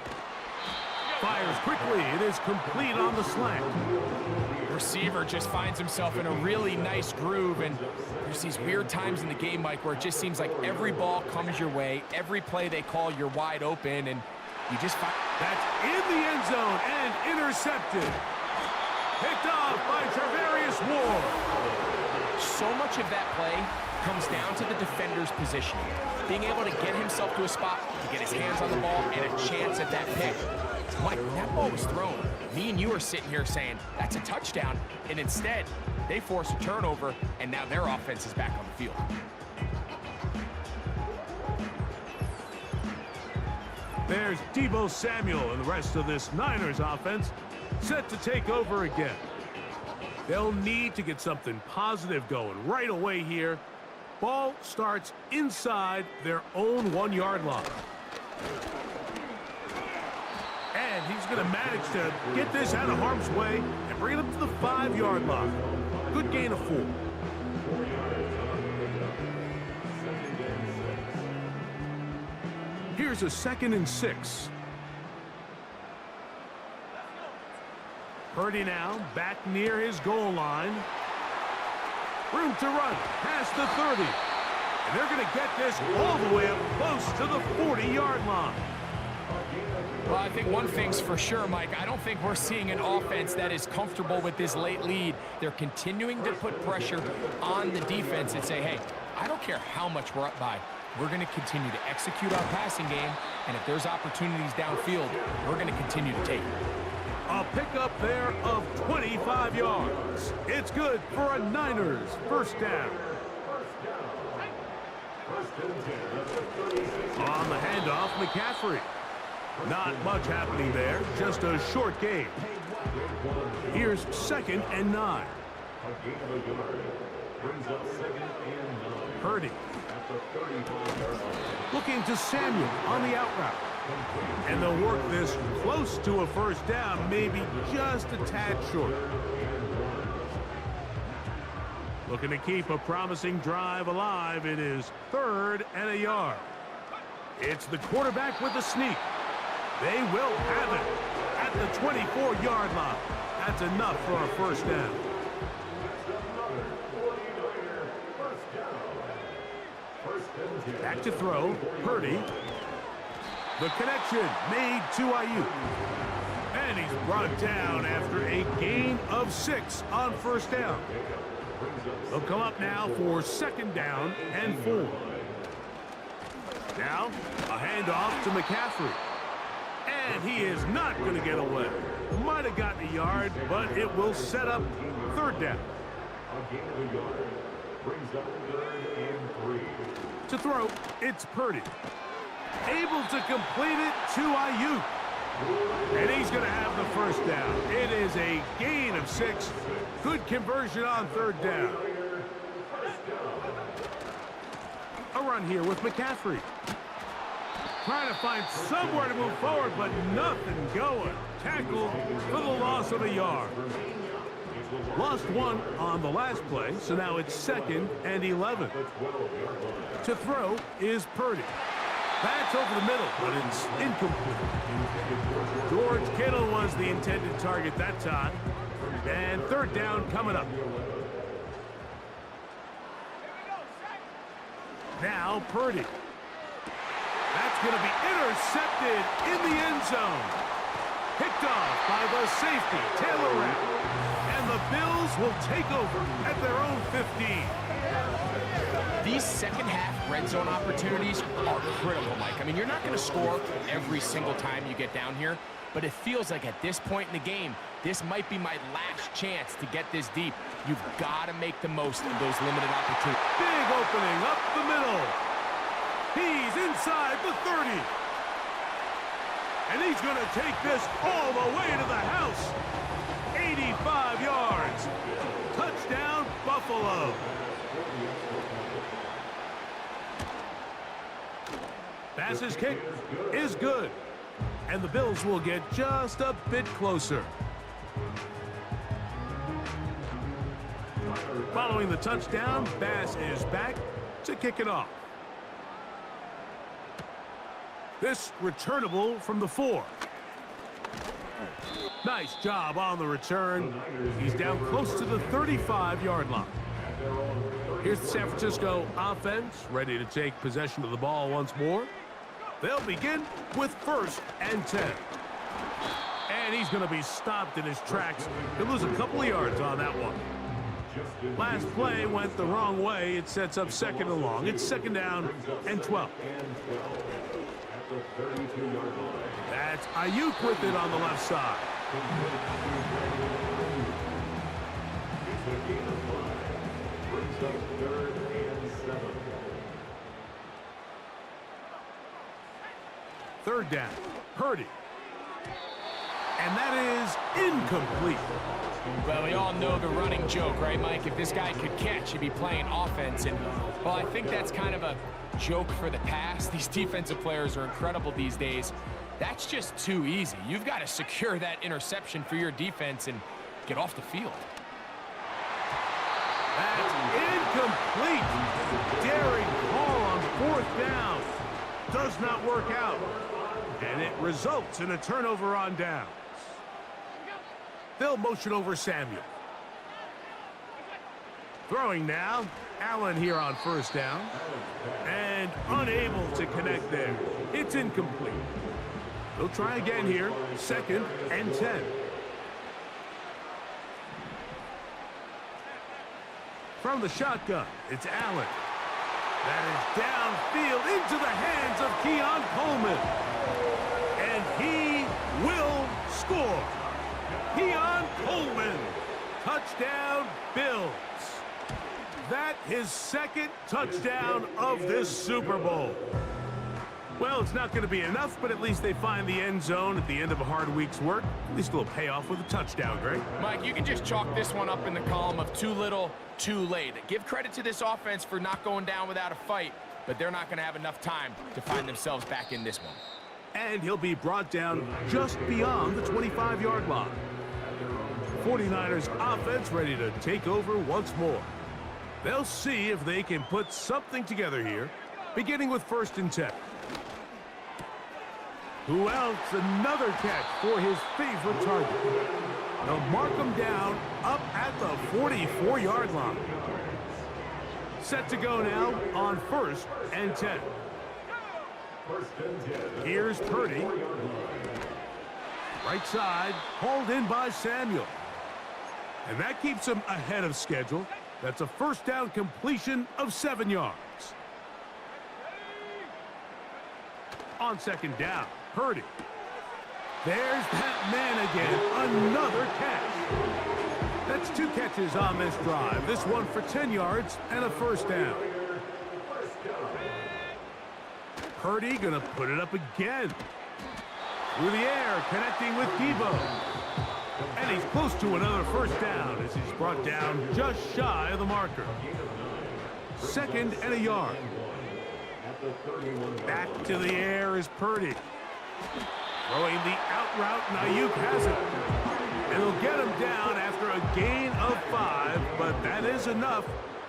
Fires quickly. It is complete on the slant. Receiver just finds himself in a really nice groove, and there's these weird times in the game, Mike, where it just seems like every ball comes your way, every play they call, you're wide open, and you just find... That's in the end zone and intercepted. Picked off by Travarius Ward. So much of that play comes down to the defender's positioning, being able to get himself to a spot, to get his hands on the ball, and a chance at that pick. Mike, when that ball was thrown, me and you are sitting here saying, that's a touchdown, and instead, they force a turnover, and now their offense is back on the field. There's Deebo Samuel and the rest of this Niners offense set to take over again. They'll need to get something positive going right away here. Ball starts inside their own 1-yard line. And he's going to manage to get this out of harm's way and bring it up to the 5-yard line. Good gain of 4. Here's a 2nd and 6. Purdy now back near his goal line. Room to run past the 30. And they're going to get this all the way up close to the 40-yard line. Well, I think one thing's for sure, Mike. I don't think we're seeing an offense that is comfortable with this late lead. They're continuing to put pressure on the defense and say, hey, I don't care how much we're up by. We're going to continue to execute our passing game, and if there's opportunities downfield, we're going to continue to take it. A pickup there of 25 yards. It's good for a Niners 1st down. On the handoff, McCaffrey. Not much happening there, just a short game. Here's 2nd and 9. Purdy. Looking to Samuel on the out route. And they'll work this close to a 1st down, maybe just a tad short. Looking to keep a promising drive alive. It is 3rd and a yard. It's the quarterback with the sneak. They will have it at the 24-yard line. That's enough for a 1st down. Back to throw, Purdy. The connection made to Ayuk. And he's brought down after a gain of 6 on 1st down. They'll come up now for 2nd down and 4. Now, a handoff to McCaffrey. And he is not going to get away. Might have gotten a yard, but it will set up 3rd down. To throw, it's Purdy. Able to complete it to Ayuk. And he's going to have the 1st down. It is a gain of 6. Good conversion on 3rd down. A run here with McCaffrey. Trying to find somewhere to move forward, but nothing going. Tackled for the loss of a yard. Lost one on the last play, so now it's 2nd and 11. To throw is Purdy. That's over the middle, but it's incomplete. George Kittle was the intended target that time. And 3rd down coming up. Now Purdy. That's going to be intercepted in the end zone. Picked off by the safety, Taylor Rapp. And the Bills will take over at their own 15. These second-half red zone opportunities are critical, Mike. I mean, you're not going to score every single time you get down here, but it feels like at this point in the game, this might be my last chance to get this deep. You've got to make the most of those limited opportunities. Big opening up the middle. He's inside the 30. And he's going to take this all the way to the house. 85 yards. Touchdown, Buffalo. Pass's kick is good. And the Bills will get just a bit closer. Following the touchdown, Bass is back to kick it off. This returnable from the 4. Nice job on the return. He's down close to the 35-yard line. Here's the San Francisco offense, ready to take possession of the ball once more. They'll begin with 1st and 10. And he's going to be stopped in his tracks. He'll lose a couple of yards on that one. Last play went the wrong way. It sets up 2nd and long. It's 2nd down and 12. That's Ayuk with it on the left side. Third down, Purdy. And that is incomplete. Well, we all know the running joke, right, Mike? If this guy could catch, he'd be playing offense. And, well, I think that's kind of a joke for the past. These defensive players are incredible these days. That's just too easy. You've got to secure that interception for your defense and get off the field. That's incomplete. Daring call on 4th down. Does not work out. And it results in a turnover on downs. They'll motion over Samuel. Throwing now. Allen here on 1st down. And unable to connect there. It's incomplete. They'll try again here. 2nd and 10. From the shotgun, it's Allen. That is downfield into the hands of Keon Coleman. And he will score. Keon Coleman. Touchdown, Bills. That his 2nd touchdown of this Super Bowl. Well, it's not going to be enough, but at least they find the end zone at the end of a hard week's work. At least it'll pay off with a touchdown, Greg. Mike, you can just chalk this one up in the column of too little, too late. Give credit to this offense for not going down without a fight, but they're not going to have enough time to find themselves back in this one. And he'll be brought down just beyond the 25-yard line. 49ers offense ready to take over once more. They'll see if they can put something together here, beginning with 1st and 10. Who else? Another catch for his favorite target. They'll mark him down up at the 44-yard line. Set to go now on 1st and 10. Here's Purdy. Right side, hauled in by Samuel. And that keeps him ahead of schedule. That's a 1st down completion of 7 yards. On 2nd down, Purdy. There's that man again. Another catch. That's 2 catches on this drive. This one for 10 yards and a 1st down. Purdy gonna put it up again. Through the air, connecting with Debo. And he's close to another 1st down as he's brought down just shy of the marker. 2nd and a yard. Back to the air is Purdy. Throwing the out route, and Ayuk has it. And he'll get him down after a gain of 5, but that is enough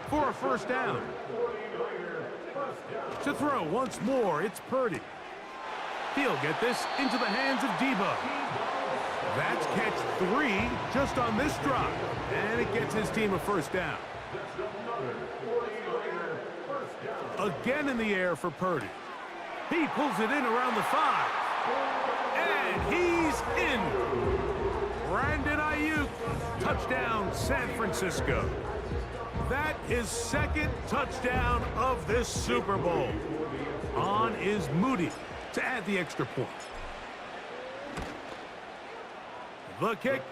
for a first down. To throw once more, it's Purdy. He'll get this into the hands of Debo. That's catch 3 just on this drive, and it gets his team a first down. Again in the air for Purdy. He pulls it in around the 5. And he's in. Brandon Ayuk, touchdown San Francisco. That is second touchdown of this Super Bowl. On is Moody to add the extra point. The kick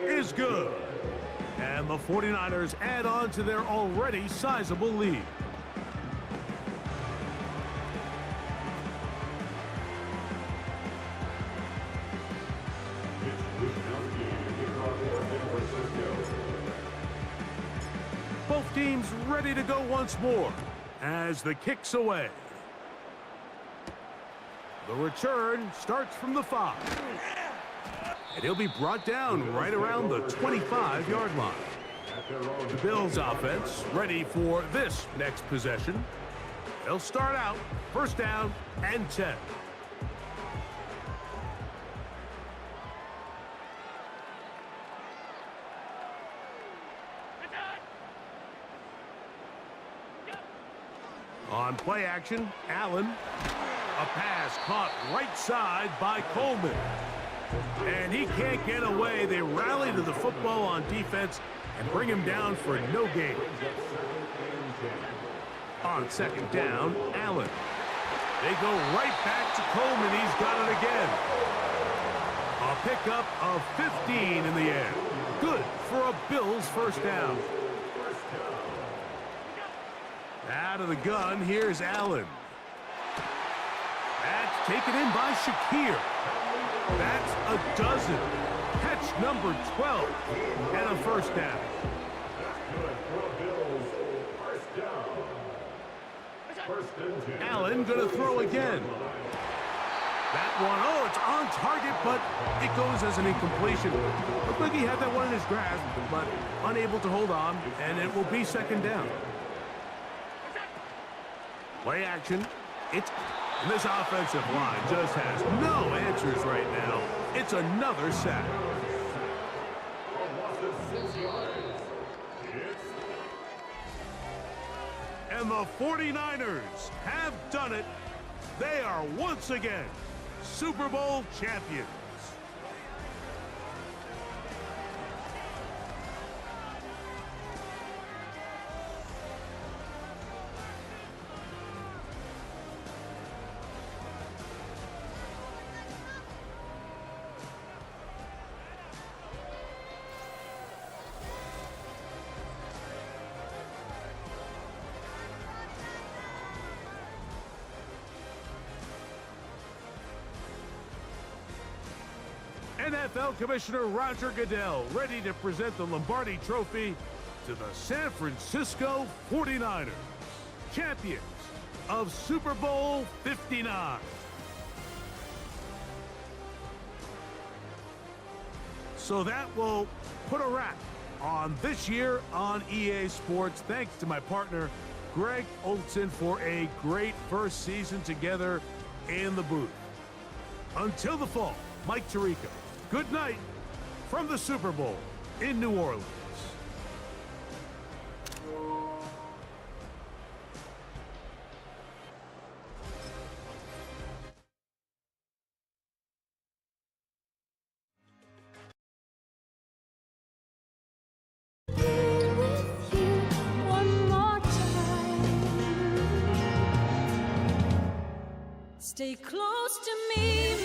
is good. And the 49ers add on to their already sizable lead. Both teams ready to go once more as the kick's away. The return starts from the 5. And he'll be brought down right around the 25-yard line. The Bills offense ready for this next possession. They'll start out first down and 10. On play action, Allen. A pass caught right side by Coleman. And he can't get away. They rally to the football on defense and bring him down for no gain. On second down, Allen. They go right back to Coleman. He's got it again. A pickup of 15 in the air. Good for a Bills first down. Out of the gun, here's Allen. That's taken in by Shakir. That's a dozen. Catch number 12 and a first down. Allen gonna throw again. That one, oh, it's on target, but it goes as an incompletion. Looked like he had that one in his grasp, but unable to hold on, and it will be second down. Play action. And this offensive line just has no answers right now. It's another sack. And the 49ers have done it. They are once again Super Bowl champions. NFL Commissioner Roger Goodell ready to present the Lombardi Trophy to the San Francisco 49ers, champions of Super Bowl 59. So that will put a wrap on this year on EA Sports. Thanks to my partner, Greg Olson, for a great first season together in the booth. Until the fall, Mike Tirico. Good night from the Super Bowl in New Orleans. Stay close to me.